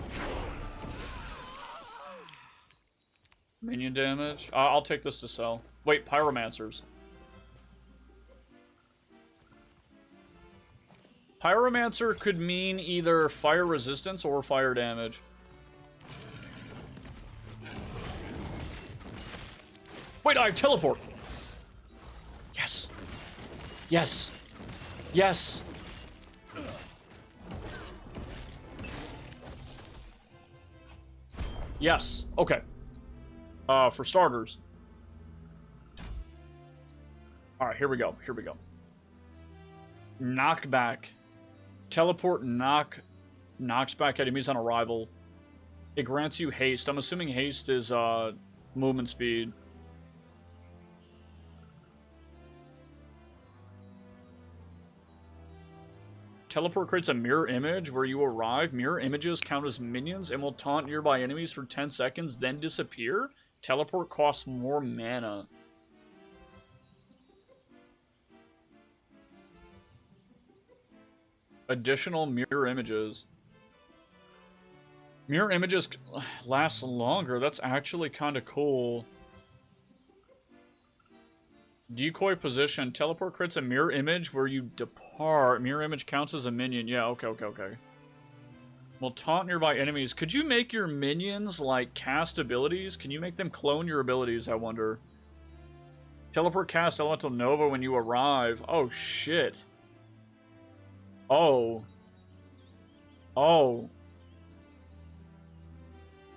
Minion damage. I'll take this to sell. Wait, pyromancers. Pyromancer could mean either fire resistance or fire damage. Wait, I have teleport. Yes. Yes. Yes. Yes. Okay. For starters. Alright, here we go. Here we go. Knockback. Teleport knocks back enemies on arrival. It grants you haste. I'm assuming haste is movement speed. Teleport creates a mirror image where you arrive. Mirror images count as minions and will taunt nearby enemies for 10 seconds, then disappear. Teleport costs more mana. Additional mirror images. Mirror images last longer. That's actually kind of cool. Decoy position. Teleport creates a mirror image where you depart. Mirror image counts as a minion. Yeah, okay. Will taunt nearby enemies. Could you make your minions, like, cast abilities? Can you make them clone your abilities, I wonder? Teleport cast Elemental Nova when you arrive. Oh, shit. Oh.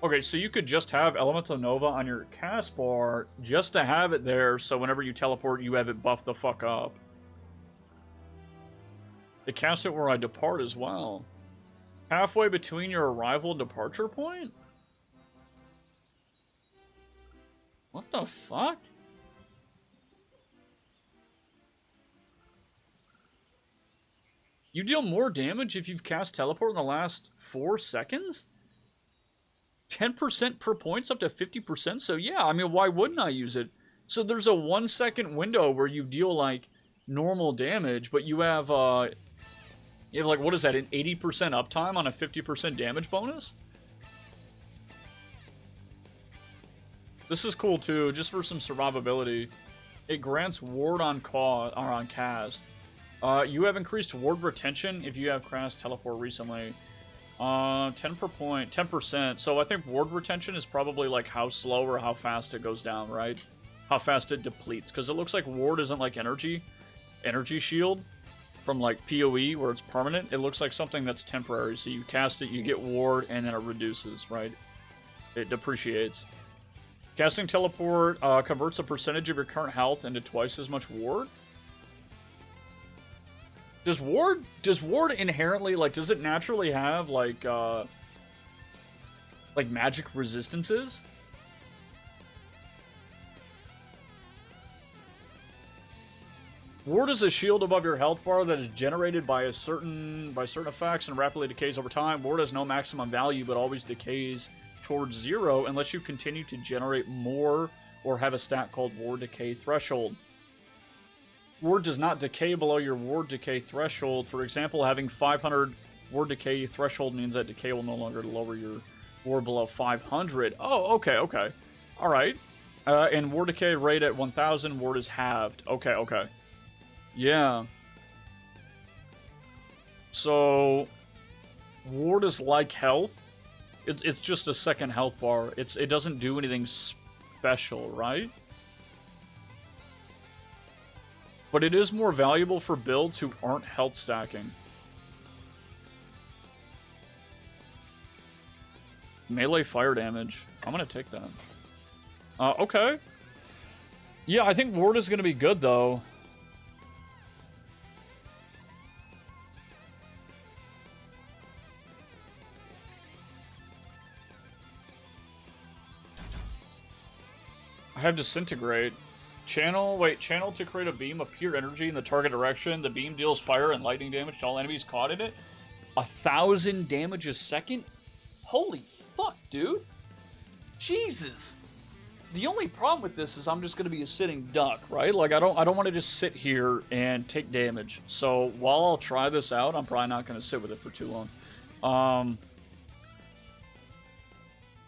Okay, so you could just have Elemental Nova on your cast bar just to have it there, so whenever you teleport, you have it buff the fuck up. It casts it where I depart as well. Halfway between your arrival and departure point? What the fuck? You deal more damage if you've cast teleport in the last 4 seconds? 10% per point's up to 50%, so yeah, I mean, why wouldn't I use it? So there's a 1 second window where you deal, like, normal damage, but you have, like, what is that, an 80% uptime on a 50% damage bonus? This is cool, too, just for some survivability. It grants ward on cast. You have increased ward retention if you have cast teleport recently. 10 per point, 10%. So I think ward retention is probably like how slow or how fast it goes down, right? How fast it depletes. Because it looks like ward isn't like energy shield from like PoE where it's permanent. It looks like something that's temporary. So you cast it, you get ward, and then it reduces, right? It depreciates. Casting teleport converts a percentage of your current health into twice as much ward. Does ward inherently, like, does it naturally have, like magic resistances? Ward is a shield above your health bar that is generated by certain effects and rapidly decays over time. Ward has no maximum value, but always decays towards 0 unless you continue to generate more or have a stat called Ward Decay Threshold. Ward does not decay below your ward decay threshold. For example, having 500 ward decay threshold means that decay will no longer lower your ward below 500. Oh, okay. All right. And ward decay rate at 1000, ward is halved. Okay. Yeah. So, ward is like health. It's just a second health bar. It doesn't do anything special, right? But it is more valuable for builds who aren't health stacking. Melee fire damage. I'm gonna take that. Okay. Yeah, I think ward is gonna be good, though. I have disintegrate. Channel to create a beam of pure energy in the target direction. The beam deals fire and lightning damage to all enemies caught in it. 1,000 damage a second? Holy fuck, dude. Jesus. The only problem with this is I'm just going to be a sitting duck, right? Like, I don't want to just sit here and take damage. So, while I'll try this out, I'm probably not going to sit with it for too long.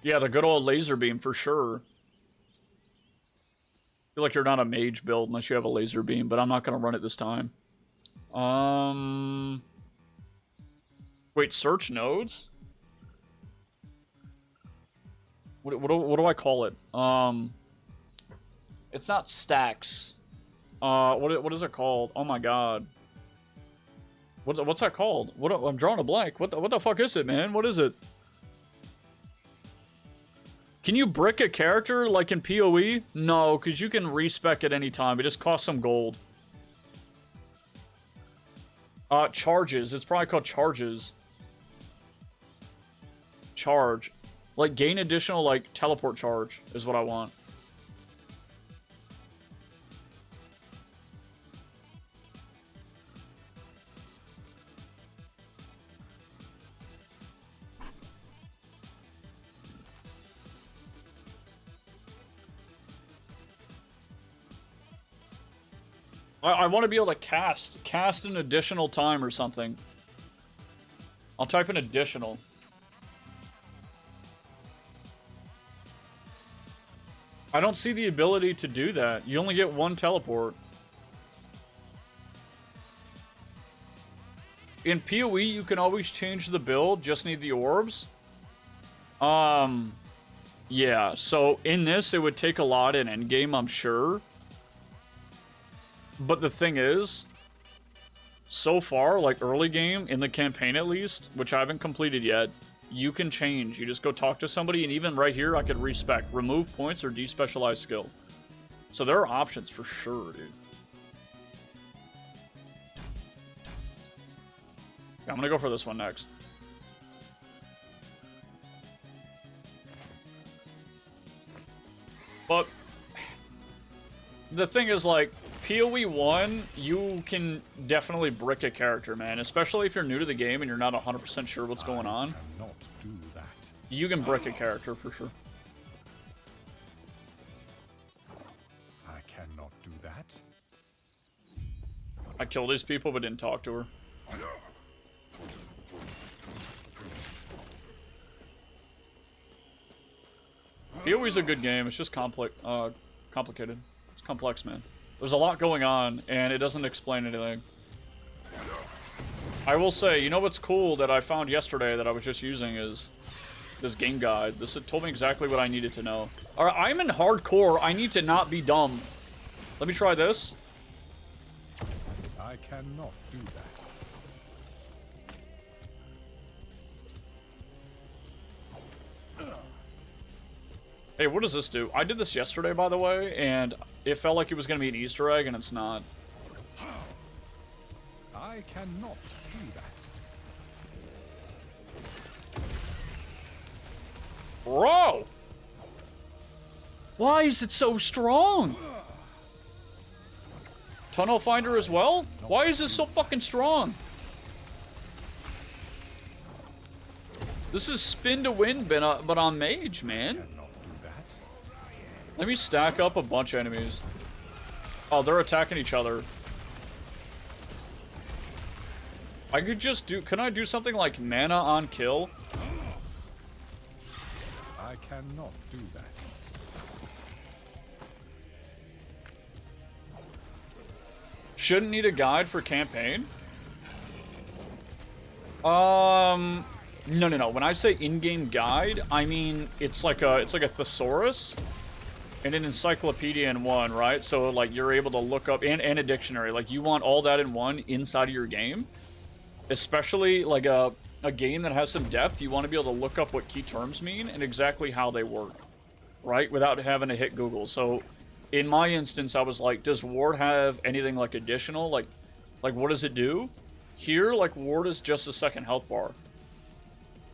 Yeah, the good old laser beam for sure. I feel like you're not a mage build unless you have a laser beam, but I'm not going to run it this time. Wait, search nodes? What do I call it? It's not stacks. What is it called? Oh my god. What's that called? I'm drawing a blank. What the fuck is it, man? What is it? Can you brick a character like in PoE? No, because you can respec at any time. It just costs some gold. Charges. It's probably called charges. Charge. Like, gain additional, like, teleport charge is what I want. I want to be able to cast an additional time or something. I'll type in additional. I don't see the ability to do that. You only get one teleport. In PoE, you can always change the build, just need the orbs. Yeah, so in this, it would take a lot in endgame, I'm sure. But the thing is, so far, like early game, in the campaign at least, which I haven't completed yet, you can change. You just go talk to somebody, and even right here, I could respec. Remove points or despecialize skill. So there are options for sure, dude. Yeah, I'm gonna go for this one next. But the thing is, like, PoE 1, you can definitely brick a character, man. Especially if you're new to the game and you're not 100% sure what's going on. Cannot do that. You can brick a character for sure. I cannot do that. I killed these people but didn't talk to her. PoE's a good game. It's just complicated. It's complex, man. There's a lot going on, and it doesn't explain anything. I will say, you know what's cool that I found yesterday that I was just using is this game guide. This told me exactly what I needed to know. Alright, I'm in hardcore. I need to not be dumb. Let me try this. I cannot do that. Hey, what does this do? I did this yesterday, by the way, and it felt like it was going to be an Easter egg, and it's not. I cannot do that. Bro! Why is it so strong? Tunnel Finder as well? Why is this so fucking strong? This is spin to win, but on mage, man. Cannot do that. Let me stack up a bunch of enemies. Oh, they're attacking each other. I could just do... Can I do something like mana on kill? I cannot do that. Shouldn't need a guide for campaign? No. When I say in-game guide, I mean it's like a thesaurus and an encyclopedia in one, right? So like you're able to look up and a dictionary. Like you want all that in one inside of your game, especially like a game that has some depth. You want to be able to look up what key terms mean and exactly how they work, right? Without having to hit Google. So in my instance, I was like, does ward have anything like additional? Like what does it do? Here, like ward is just a second health bar.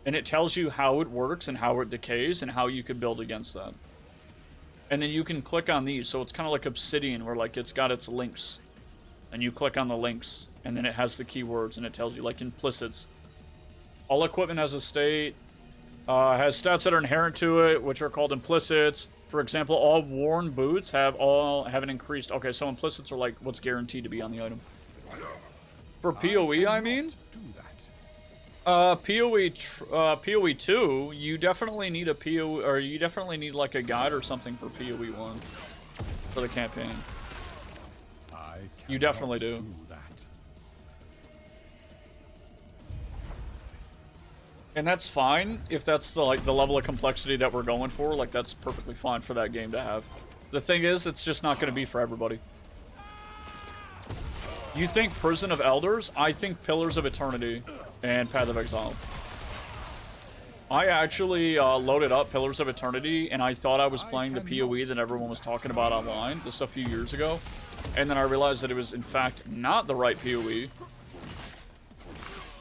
And it tells you how it works and how it decays and how you could build against that. And then you can click on these. So it's kind of like Obsidian where like it's got its links. And you click on the links and then it has the keywords and it tells you like implicits. All equipment has a state, has stats that are inherent to it, which are called implicits. For example, all worn boots have an increased... Okay, so implicits are like what's guaranteed to be on the item. For PoE, I mean? Do that. PoE 2, you definitely need a PoE, or you definitely need like a guide or something for PoE 1 for the campaign. You definitely do. That. And that's fine if that's the, like the level of complexity that we're going for. Like that's perfectly fine for that game to have. The thing is, it's just not going to be for everybody. You think Prison of Elders? I think Pillars of Eternity and Path of Exile. I actually loaded up Pillars of Eternity, and I thought I was playing the PoE that everyone was talking about online. This a few years ago. And then I realized that it was, in fact, not the right PoE.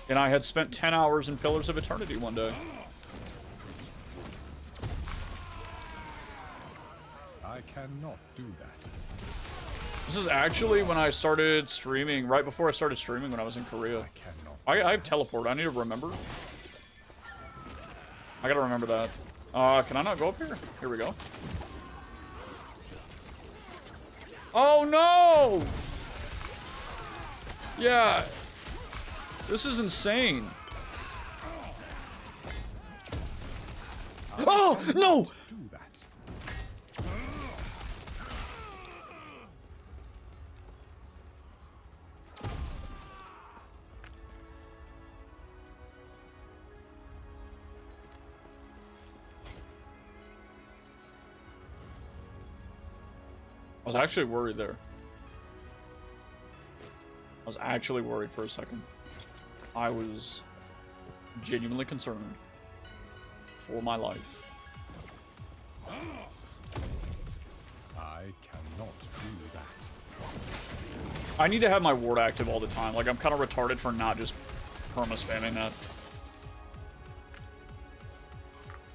And I had spent 10 hours in Pillars of Eternity one day. I cannot do that. This is actually when I started streaming, right before I started streaming when I was in Korea. I have teleport. I need to remember. I gotta remember that. Can I not go up here? Here we go. Oh no! Yeah. This is insane. Oh no! Do that. I was actually worried there. I was actually worried for a second. I was genuinely concerned for my life. I cannot do that. I need to have my ward active all the time. Like, I'm kind of retarded for not just perma-spamming that.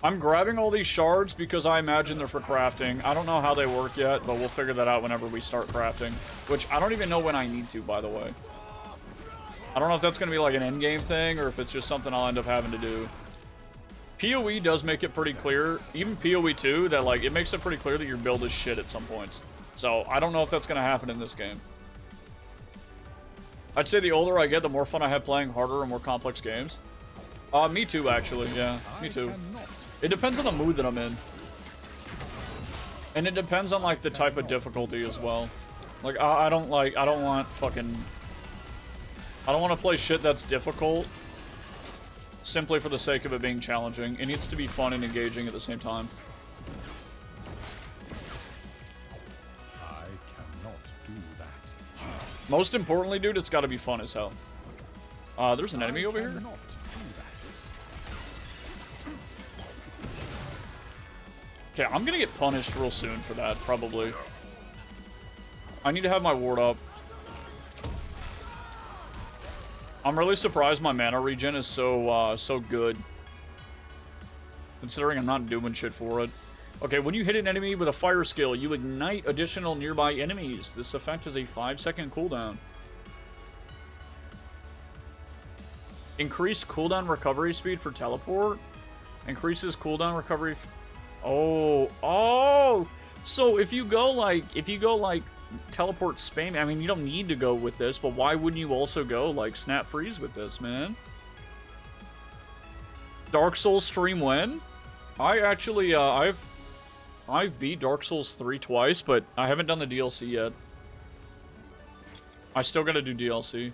I'm grabbing all these shards because I imagine they're for crafting. I don't know how they work yet, but we'll figure that out whenever we start crafting. Which, I don't even know when I need to, by the way. I don't know if that's going to be like an endgame thing, or if it's just something I'll end up having to do. PoE does make it pretty clear, even PoE 2, that like, it makes it pretty clear that your build is shit at some points. So, I don't know if that's going to happen in this game. I'd say the older I get, the more fun I have playing harder and more complex games. Me too, actually, yeah, me too. It depends on the mood that I'm in. And it depends on, like, the type of difficulty as well. Like, I don't want to play shit that's difficult simply for the sake of it being challenging. It needs to be fun and engaging at the same time. I cannot do that. Most importantly, dude, it's got to be fun as hell. There's an enemy over here. Cannot do that. Okay, I'm gonna get punished real soon for that, probably. I need to have my ward up. I'm really surprised my mana regen is so good. Considering I'm not doing shit for it. Okay, when you hit an enemy with a fire skill, you ignite additional nearby enemies. This effect has a 5-second cooldown. Increased cooldown recovery speed for teleport. Increases cooldown recovery. Oh, so if you go like teleport spam, I mean, you don't need to go with this, but why wouldn't you also go like snap freeze with this, man? Dark Souls stream when? I actually, I've beat Dark Souls 3 twice, but I haven't done the DLC yet. I still gotta do DLC.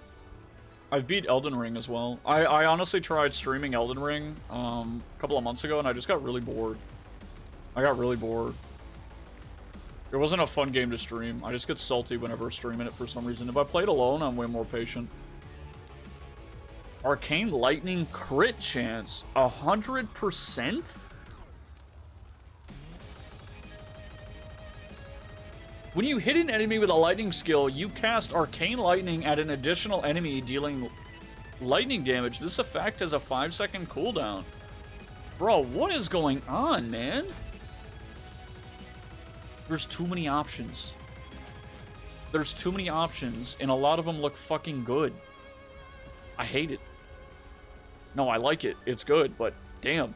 I've beat Elden Ring as well. I honestly tried streaming Elden Ring a couple of months ago, and I just got really bored. I got really bored. It wasn't a fun game to stream. I just get salty whenever streaming it for some reason. If I played alone, I'm way more patient. Arcane Lightning crit chance. 100%? When you hit an enemy with a lightning skill, you cast Arcane Lightning at an additional enemy dealing lightning damage. This effect has a 5-second cooldown. Bro, what is going on, man? There's too many options. There's too many options, and a lot of them look fucking good. I hate it. No, I like it. It's good, but damn.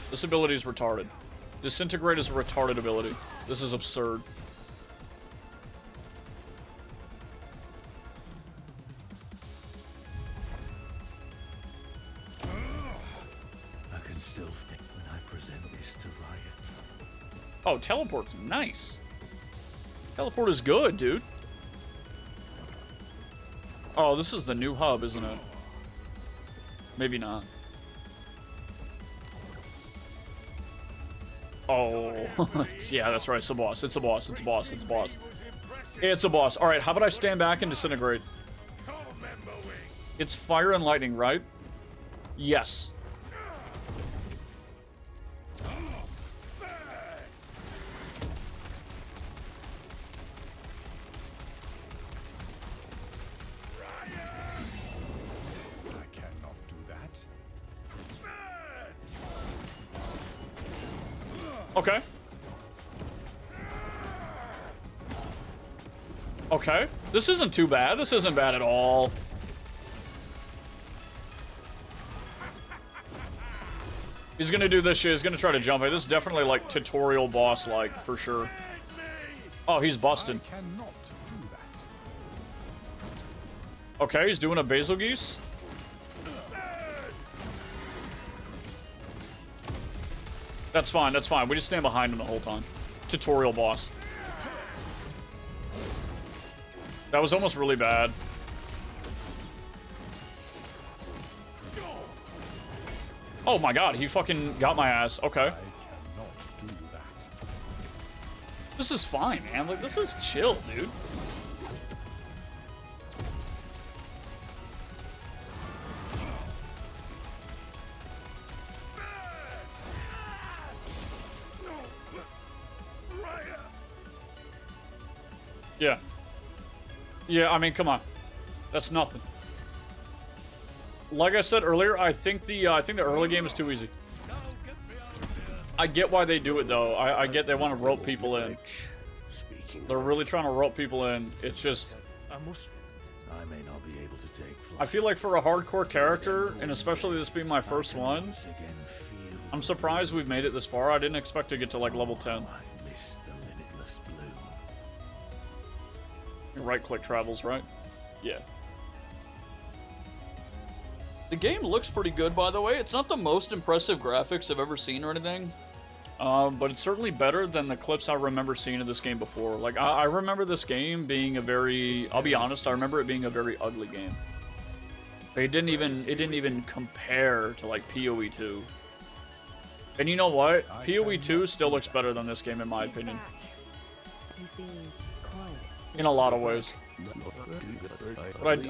This ability is retarded. Disintegrate is a retarded ability. This is absurd. I can still think when I present this to Riot. Oh, teleport's nice. Teleport is good, dude. Oh, this is the new hub, isn't it? Maybe not. Oh, yeah, that's right. It's a boss. It's a boss. It's a boss. It's a boss. It's a boss. All right, how about I stand back and disintegrate? It's fire and lightning, right? Yes. Okay. Okay. This isn't too bad. This isn't bad at all. He's gonna do this shit. He's gonna try to jump it. This is definitely like tutorial boss-like for sure. Oh, he's busted. Okay, he's doing a basil geese. That's fine, that's fine. We just stand behind him the whole time. Tutorial boss. That was almost really bad. Oh my god, he fucking got my ass. Okay. This is fine, man. Like, this is chill, dude. Yeah. Yeah, I mean, come on. That's nothing. Like I said earlier, I think the early game is too easy. I get why they do it though. I get they want to rope people in. They're really trying to rope people in. It's just I may not be able to take flight. I feel like for a hardcore character, and especially this being my first one, I'm surprised we've made it this far. I didn't expect to get to like level 10. Right-click travels, right? Yeah. The game looks pretty good, by the way. It's not the most impressive graphics I've ever seen or anything. But it's certainly better than the clips I remember seeing of this game before. Like, I remember this game being a very... I'll be honest, I remember it being a very ugly game. It didn't even compare to, like, PoE 2. And you know what? PoE 2 still looks better than this game, in my opinion. He's being quiet. In a lot of ways. But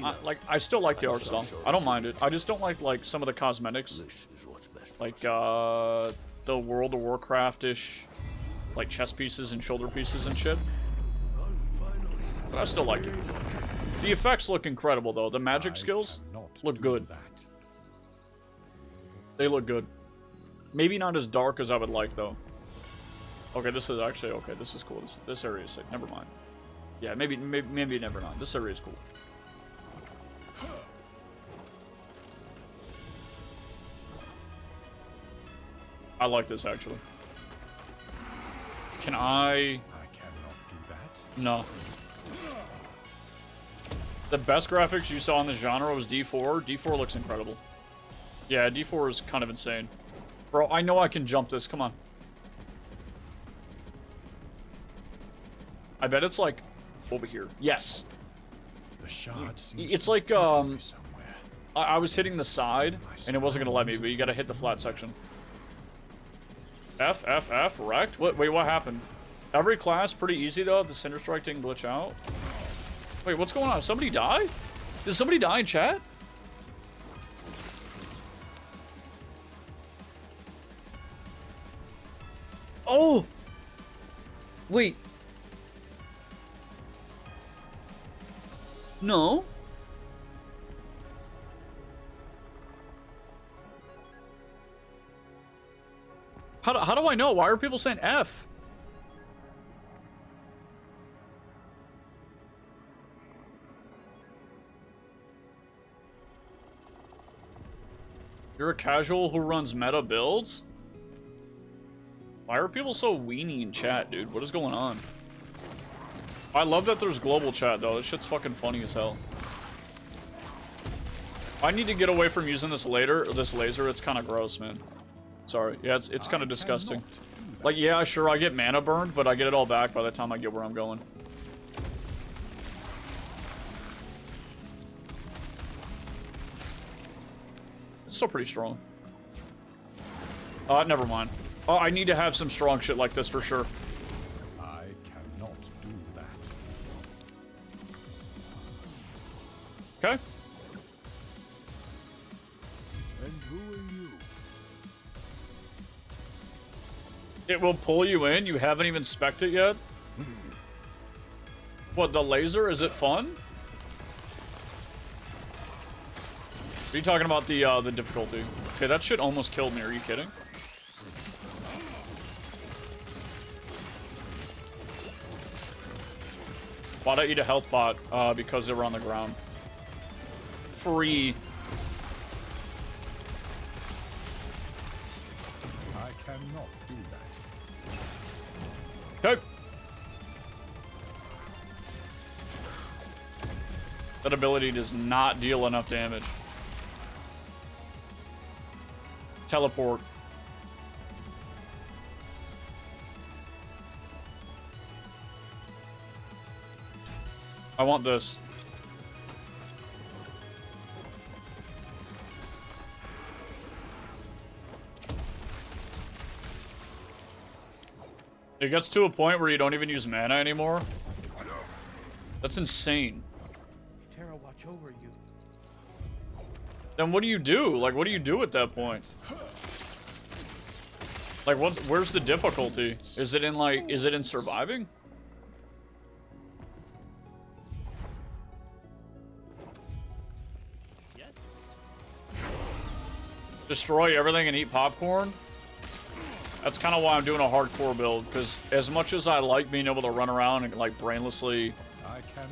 I still like the art style. I don't mind it. I just don't like some of the cosmetics. Like, the World of Warcraft-ish, like, chest pieces and shoulder pieces and shit. But I still like it. The effects look incredible, though. The magic skills look good. They look good. Maybe not as dark as I would like, though. Okay, this is actually... Okay, this is cool. This area is sick. Never mind. Yeah, maybe never mind. This area is cool. I like this, actually. Can I cannot do that. No. The best graphics you saw in the genre was D4. D4 looks incredible. Yeah, D4 is kind of insane. Bro, I know I can jump this. Come on. I bet it's like over here. Yes. The shard seems It's like I was hitting the side and it wasn't gonna let me, but you gotta hit the flat section. F, wrecked? Wait, what happened? Every class pretty easy though, the Cinder Strike didn't glitch out. Wait, what's going on? Did somebody die? Did somebody die in chat? Oh! Wait. No? How do I know? Why are people saying F? You're a casual who runs meta builds? Why are people so weenie in chat, dude? What is going on? I love that there's global chat, though. This shit's fucking funny as hell. I need to get away from using this laser. It's kind of gross, man. Sorry. Yeah, it's kind of disgusting. Like, yeah, sure, I get mana burned, but I get it all back by the time I get where I'm going. It's still pretty strong. Never mind. Oh, I need to have some strong shit like this for sure. I cannot do that. Okay. And who are you? It will pull you in. You haven't even spec'd it yet. What, the laser? Is it fun? Are you talking about the difficulty? Okay, that shit almost killed me. Are you kidding? Why'd I eat a health bot? Because they were on the ground. Free. I cannot do that. Okay. That ability does not deal enough damage. Teleport. I want this. It gets to a point where you don't even use mana anymore. That's insane. Terra, watch over you. Then what do you do? Like, what do you do at that point? Like, what? Where's the difficulty? Is it in, like, is it in surviving? Yes. Destroy everything and eat popcorn? That's kind of why I'm doing a hardcore build, because as much as I like being able to run around and, like, brainlessly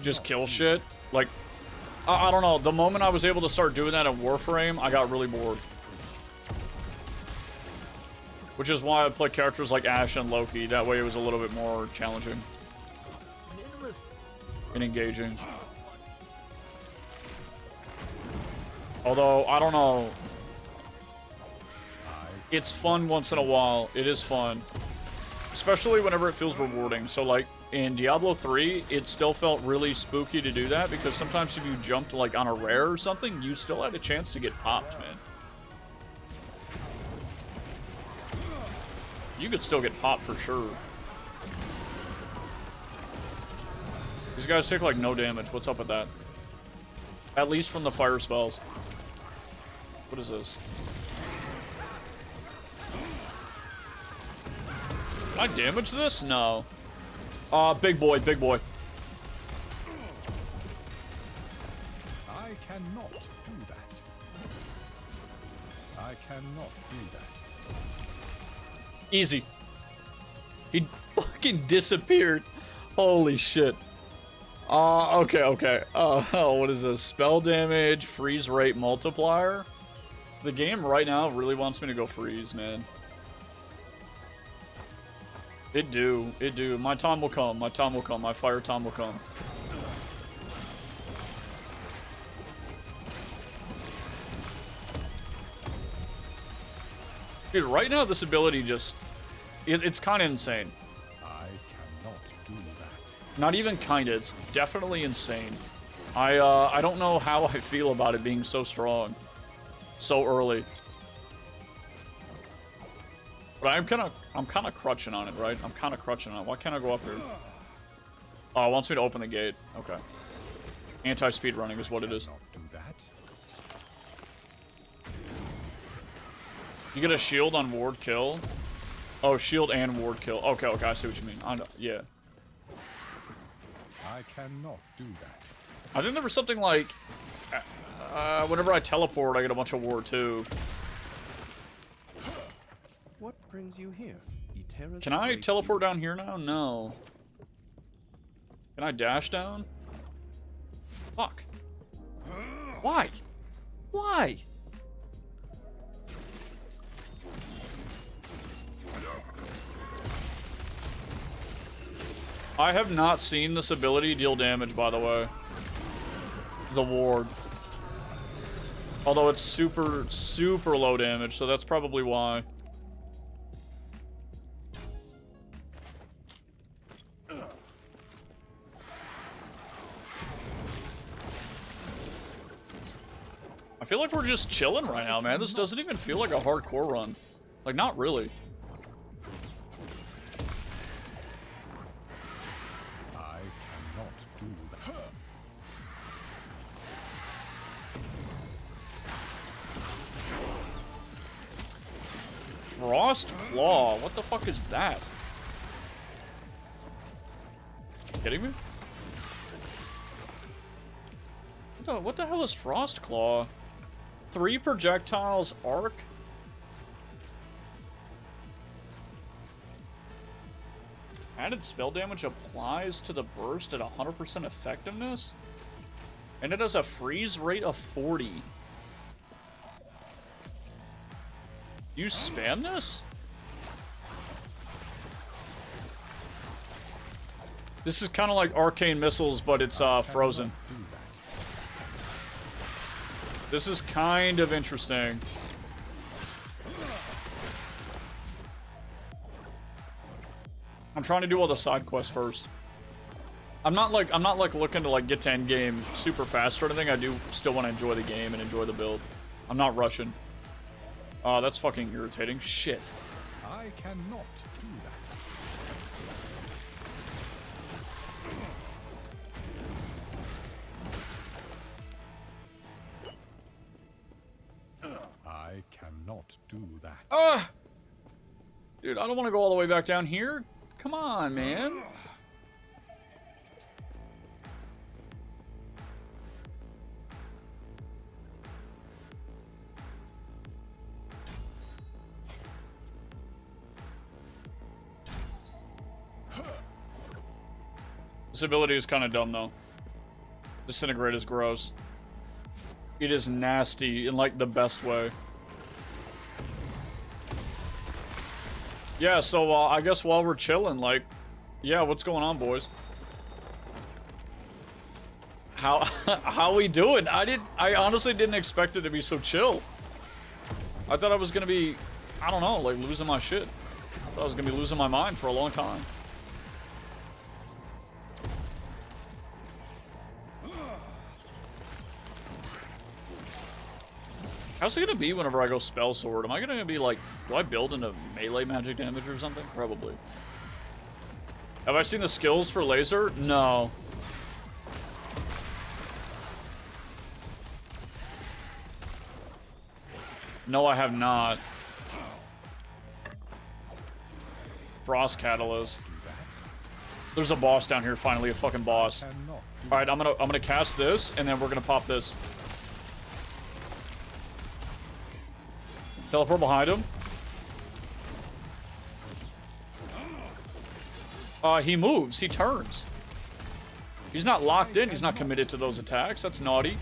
just kill shit, like, I don't know, the moment I was able to start doing that in Warframe, I got really bored. Which is why I play characters like Ashe and Loki, that way it was a little bit more challenging. And engaging. Although, I don't know. It's fun once in a while. It is fun. Especially whenever it feels rewarding. So, like, in Diablo 3, it still felt really spooky to do that, because sometimes if you jumped, like, on a rare or something, you still had a chance to get popped, man. You could still get popped for sure. These guys take, like, no damage. What's up with that? At least from the fire spells. What is this? Can I damage this? No. Big boy, big boy. I cannot do that. I cannot do that. Easy. He fucking disappeared. Holy shit. Okay, okay. Oh, what is this? Spell damage, freeze rate multiplier. The game right now really wants me to go freeze, man. It do. It do. My time will come. My time will come. My fire time will come. Dude, right now this ability just... it's kind of insane. I cannot do that. Not even kinda, it's definitely insane. I don't know how I feel about it being so strong. So early. But I'm kind of crutching on it, right? I'm kind of crutching on it. Why can't I go up here? Oh, it wants me to open the gate. Okay. Anti-speed running is what it is. Cannot do that. You get a shield on ward kill. Oh, shield and ward kill. Okay, okay, I see what you mean. I know, yeah. I cannot do that. I think there was something like... whenever I teleport, I get a bunch of ward too. What brings you here? Eterra's Can I embraced teleport down here now? No. Can I dash down? Fuck. Why? Why? I have not seen this ability deal damage, by the way. The ward. Although it's super, super low damage, so that's probably why. I feel like we're just chilling right now, man. This doesn't even feel like a hardcore run. Like, not really. Frost Claw. What the fuck is that? You kidding me? What the hell is Frost Claw? 3 projectiles arc? Added spell damage applies to the burst at 100% effectiveness? And it has a freeze rate of 40. You spam this? This is kind of like arcane missiles, but it's frozen. This is kind of interesting. I'm trying to do all the side quests first. I'm not like looking to like get to end game super fast or anything. I do still want to enjoy the game and enjoy the build. I'm not rushing. That's fucking irritating. Shit. I cannot do that. I cannot do that. Dude, I don't want to go all the way back down here. Come on, man. This ability is kind of dumb, though. Disintegrate is gross. It is nasty in, like, the best way. Yeah, so, I guess while we're chilling, like... Yeah, what's going on, boys? How we doing? I honestly didn't expect it to be so chill. I thought I was gonna be... I don't know, like, losing my shit. I thought I was gonna be losing my mind for a long time. How's it gonna be whenever I go Spell Sword? Am I gonna be like, do I build into melee magic damage or something? Probably. Have I seen the skills for laser? No. No, I have not. Frost Catalyst. There's a boss down here, finally, a fucking boss. Alright, I'm gonna cast this, and then we're gonna pop this. Teleport behind him. He moves. He turns. He's not locked in. He's not committed to those attacks. That's naughty.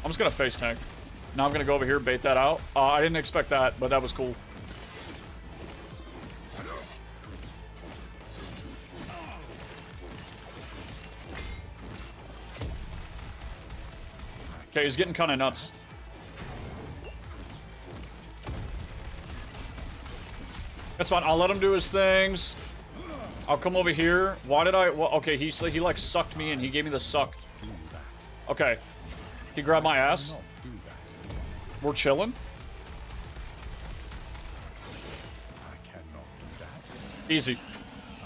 I'm just gonna face tank. Now I'm gonna go over here, bait that out. I didn't expect that, but that was cool. Okay, he's getting kind of nuts. That's fine. I'll let him do his things. I'll come over here. Why did I... Well, okay, he like sucked me in. He gave me the suck. Okay. He grabbed my ass. We're chilling. I cannot do that. Easy.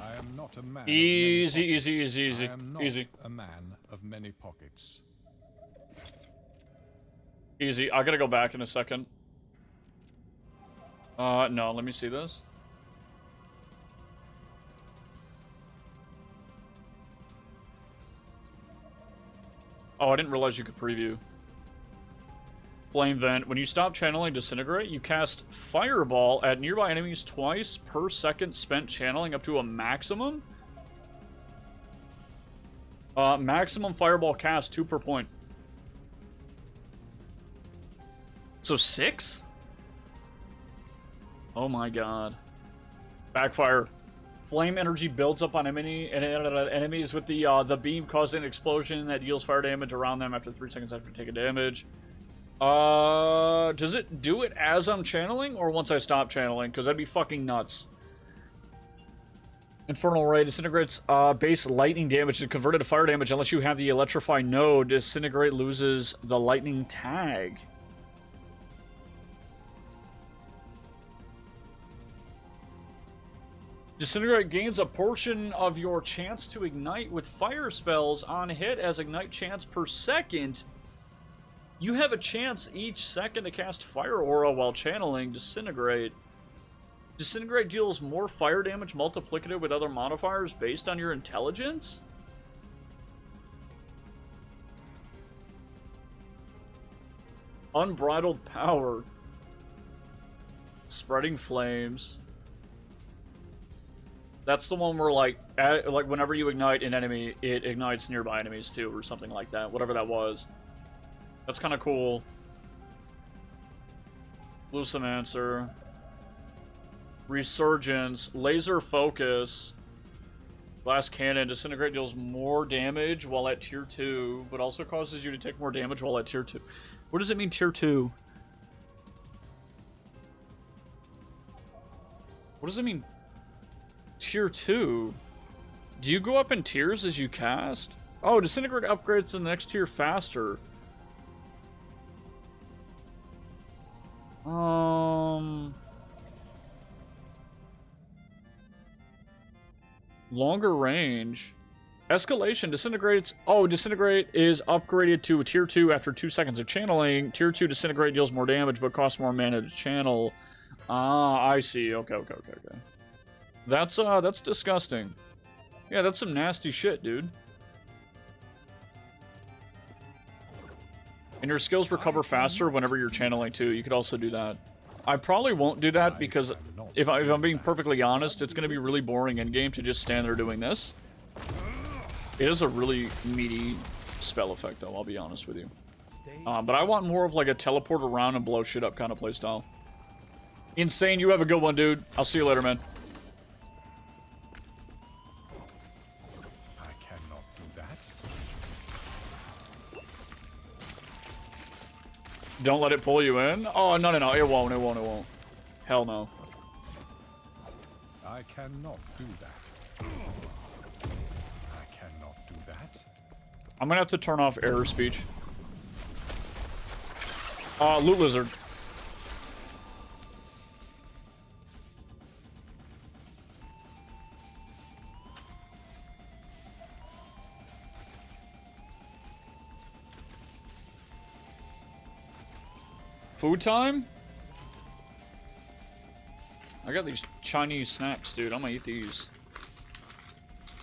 I am not a man. Easy, easy, easy, easy. I am not Easy. a man of many pockets. Easy. I gotta go back in a second. No, let me see this. Oh, I didn't realize you could preview. Flame Vent. When you stop channeling Disintegrate, you cast Fireball at nearby enemies twice per second spent channeling up to a maximum. Maximum Fireball cast, 2 per point. So 6? Oh my god. Backfire. Flame energy builds up on enemies with the beam, causing an explosion that deals fire damage around them after 3 seconds after taking damage. Does it do it as I'm channeling or once I stop channeling? Because that'd be fucking nuts. Infernal Ray disintegrates base lightning damage and converted to fire damage unless you have the Electrify node. Disintegrate loses the lightning tag. Disintegrate gains a portion of your chance to ignite with fire spells on hit as ignite chance per second. You have a chance each second to cast Fire Aura while channeling Disintegrate. Disintegrate deals more fire damage multiplicative with other modifiers based on your intelligence? Unbridled power. Spreading flames. That's the one where, like whenever you ignite an enemy, it ignites nearby enemies too, or something like that. Whatever that was. That's kind of cool. Lucimancer. Resurgence. Laser focus. Glass cannon. Disintegrate deals more damage while at tier 2, but also causes you to take more damage while at tier 2. What does it mean, tier 2? What does it mean, tier 2? Do you go up in tiers as you cast? Oh, Disintegrate upgrades to the next tier faster. Longer range. Escalation. Disintegrates. Oh, Disintegrate is upgraded to a tier 2 after 2 seconds of channeling. Tier 2 Disintegrate deals more damage but costs more mana to channel. Ah, I see. Okay. That's disgusting. Yeah, that's some nasty shit, dude. And your skills recover faster whenever you're channeling too. You could also do that. I probably won't do that because if I'm being perfectly honest, it's going to be really boring in game to just stand there doing this. It is a really meaty spell effect, though, I'll be honest with you. But I want more of like a teleport around and blow shit up kind of playstyle. Insane, you have a good one, dude. I'll see you later, man. I cannot do that. Don't let it pull you in? Oh, no. It won't. Hell no. I cannot do that. I cannot do that. I'm gonna have to turn off error speech. Loot lizard. Food time? I got these Chinese snacks, dude. I'm gonna eat these.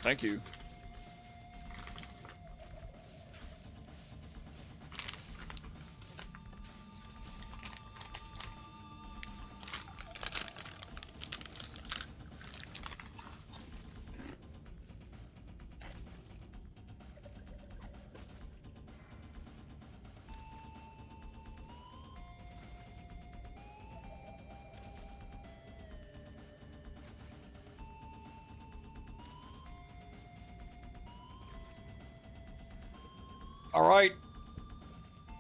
Thank you.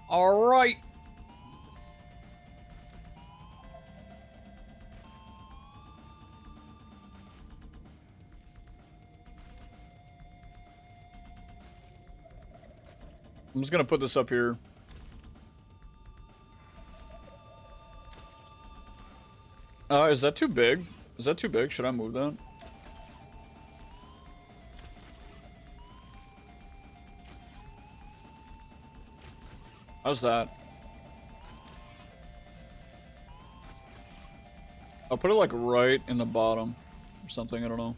All right. I'm just gonna put this up here. Is that too big? Is that too big? Should I move that? How's that? I'll put it like right in the bottom or something, I don't know.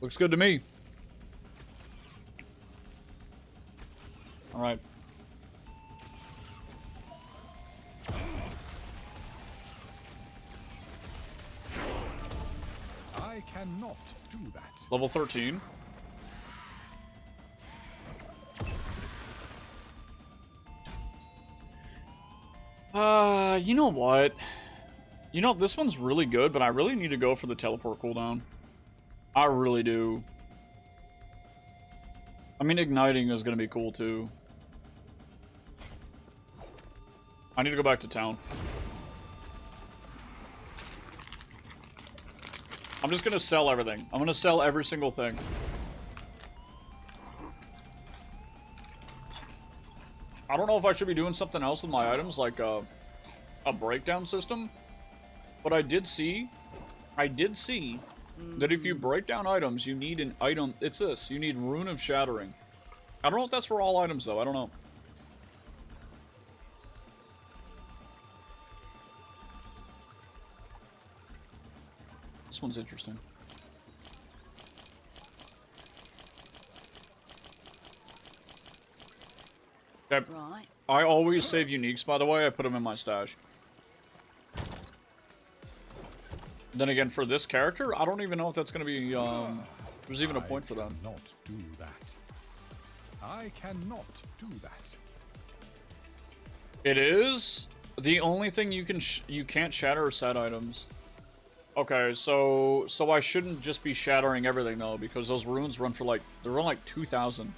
Looks good to me. All right. I cannot do that. Level 13. You know what? You know, this one's really good, but I really need to go for the teleport cooldown. I really do. I mean, igniting is going to be cool, too. I need to go back to town. I'm just going to sell everything. I'm going to sell every single thing. don't know if I should be doing something else with my items, like a breakdown system. But I did see that if you break down items, you need an item. It's this. You need Rune of Shattering. I don't know if that's for all items, though. I don't know. This one's interesting. Okay. Right. I always save uniques, by the way. I put them in my stash. Then again, for this character, I don't even know if that's going to be, there's even a point for them. Not do that. I cannot do that. It is? The only thing you can't shatter are set items. Okay, so I shouldn't just be shattering everything, though, because those runes run for, like, they run like 2,000.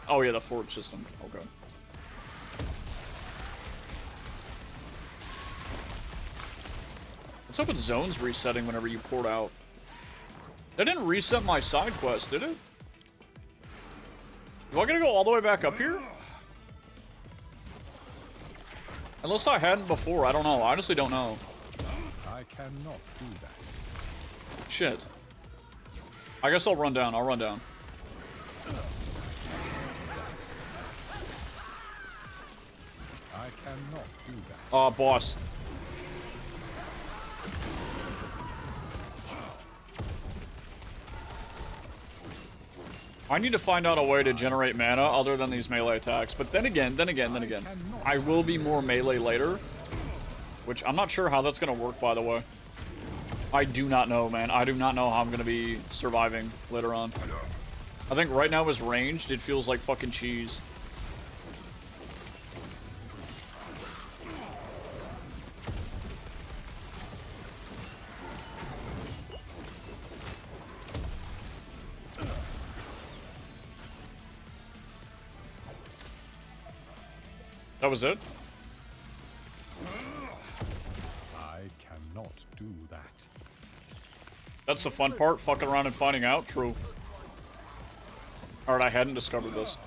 Oh, yeah, the forge system. Okay. What's up with zones resetting whenever you port out? That didn't reset my side quest, did it? Do I gotta go all the way back up here? Unless I hadn't before, I don't know. I honestly don't know. I cannot do that. Shit. I guess I'll run down. I'll run down. I cannot do that. Boss. I need to find out a way to generate mana other than these melee attacks. But then again, I will be more melee later. Which I'm not sure how that's going to work, by the way. I do not know, man. I do not know how I'm going to be surviving later on. I think right now as ranged, it feels like fucking cheese. That was it? I cannot do that. That's the fun part, fucking around and finding out. True. Alright, I hadn't discovered this.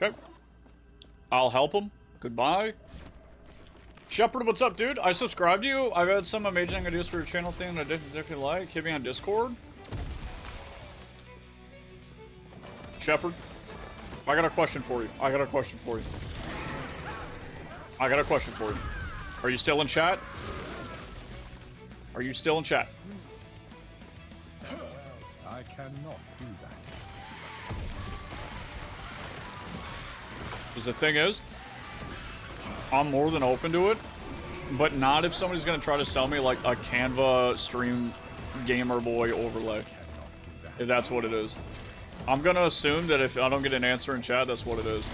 Okay. I'll help him. Goodbye. Shepard, what's up, dude? I subscribed to you. I've had some amazing ideas for your channel thing that I didn't like. Hit me on Discord. Shepard, I got a question for you. I got a question for you. Are you still in chat? Are you still in chat? I cannot do that. Because the thing is, I'm more than open to it, but not if somebody's going to try to sell me like a Canva stream gamer boy overlay. If that's what it is. I'm going to assume that if I don't get an answer in chat, that's what it is.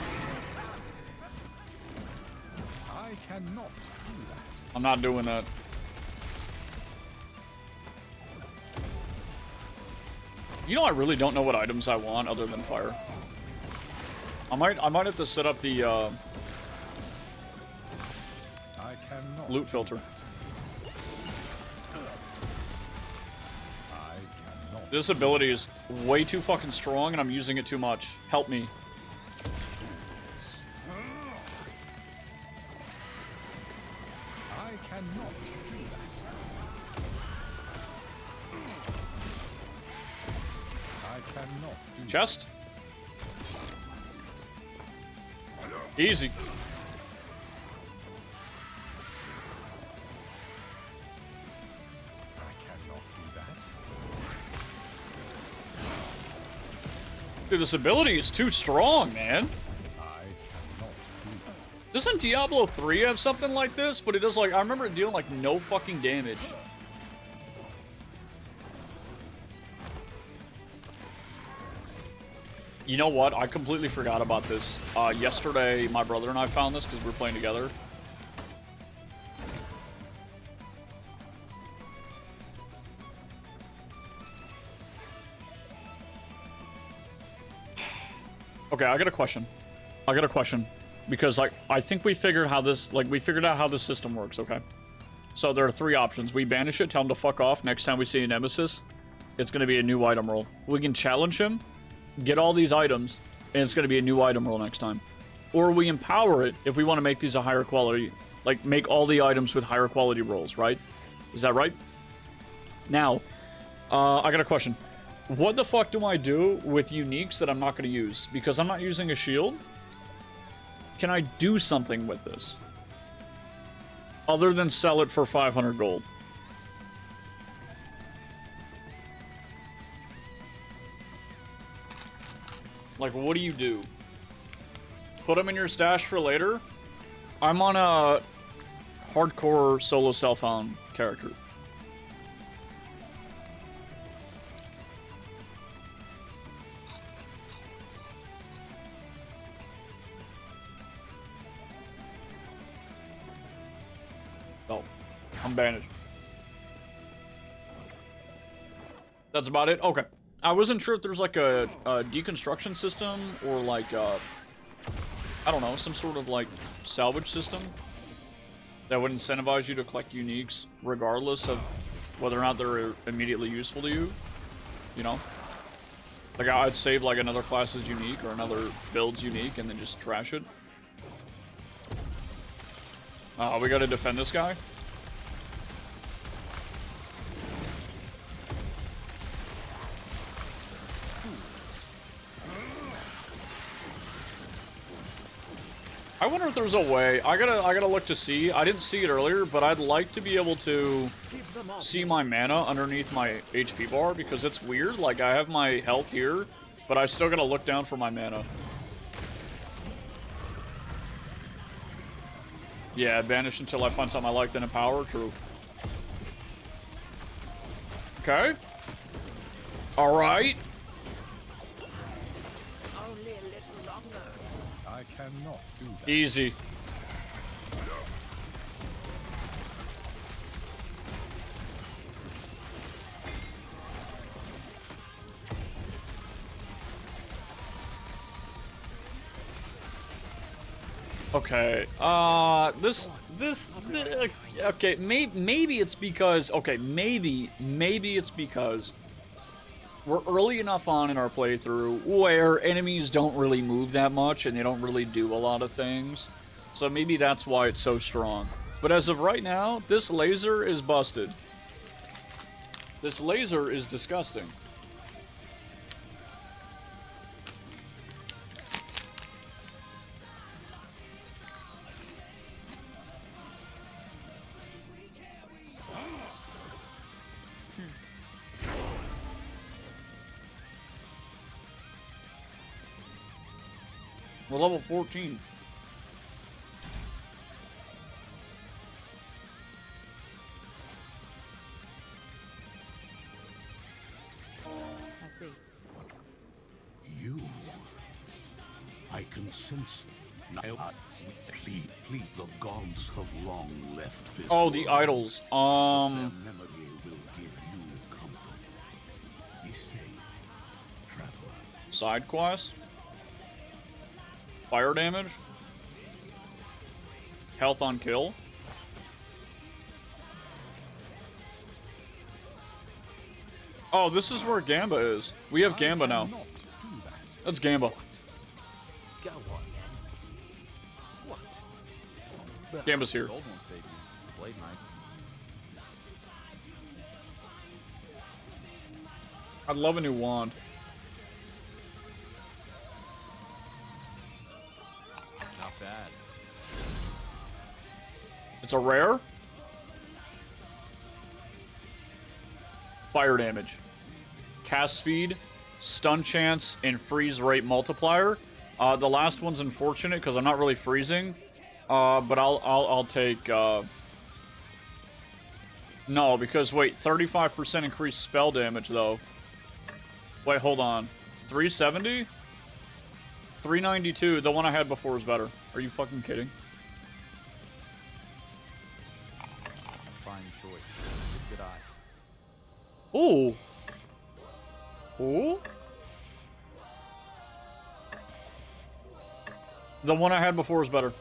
I cannot do that. I'm not doing that. You know, I really don't know what items I want other than fire. I might have to set up the I cannot loot filter. I cannot. This ability is way too fucking strong and I'm using it too much. Help me. I cannot do that. I cannot do Chest. Easy. I cannot do that. Dude, this ability is too strong, man. I cannot do that. Doesn't Diablo 3 have something like this? But it does like, I remember it dealing like no fucking damage. You know what? I completely forgot about this. Yesterday, my brother and I found this because we were playing together. Okay, I got a question. Because like I think we figured how this out how this system works, okay? So there are 3 options. We banish it, tell him to fuck off. Next time we see a nemesis, it's going to be a new item roll. We can challenge him, get all these items, and it's going to be a new item roll next time. Or we empower it if we want to make these a higher quality, like make all the items with higher quality rolls, right? Is that right? Now, I got a question. What the fuck do I do with uniques that I'm not going to use? Because I'm not using a shield? Can I do something with this? Other than sell it for 500 gold. Like, what do you do? Put them in your stash for later? I'm on a hardcore solo self-found character. Oh, I'm banished. That's about it? Okay. I wasn't sure if there's like a deconstruction system or like I don't know, some sort of like salvage system that would incentivize you to collect uniques regardless of whether or not they're immediately useful to you. You know? Like I'd save like another class's unique or another build's unique and then just trash it. We gotta defend this guy. I wonder if there's a way. I gotta look to see. I didn't see it earlier, but I'd like to be able to see my mana underneath my HP bar because it's weird. Like I have my health here, but I still gotta look down for my mana. Yeah, banish until I find something I like, then empower. True. Okay. All right. I cannot do that. Easy. Okay. Okay. Maybe it's because. Okay. Maybe it's because we're early enough on in our playthrough where enemies don't really move that much and they don't really do a lot of things. So maybe that's why it's so strong. But as of right now, this laser is busted. This laser is disgusting. We're level 14. I see. You. I can sense. Now, please, the gods have long left this. Oh, the world. idols. Their memory will give you comfort. Be safe, traveler. Side quest. Fire damage. Health on kill. Oh, this is where Gamba is. We have Gamba now. That's Gamba. Go on, then. What? Gamba's here. Gold won't save you. Blade might. I'd love a new wand. Not bad. It's a rare. Fire damage. Cast speed, stun chance, and freeze rate multiplier. The last one's unfortunate because I'm not really freezing. But I'll take no, because wait, 35% increased spell damage though. Wait, hold on. 370? 392. The one I had before was better. Are you fucking kidding? Fine choice. Good eye. Ooh. Ooh. The one I had before was better.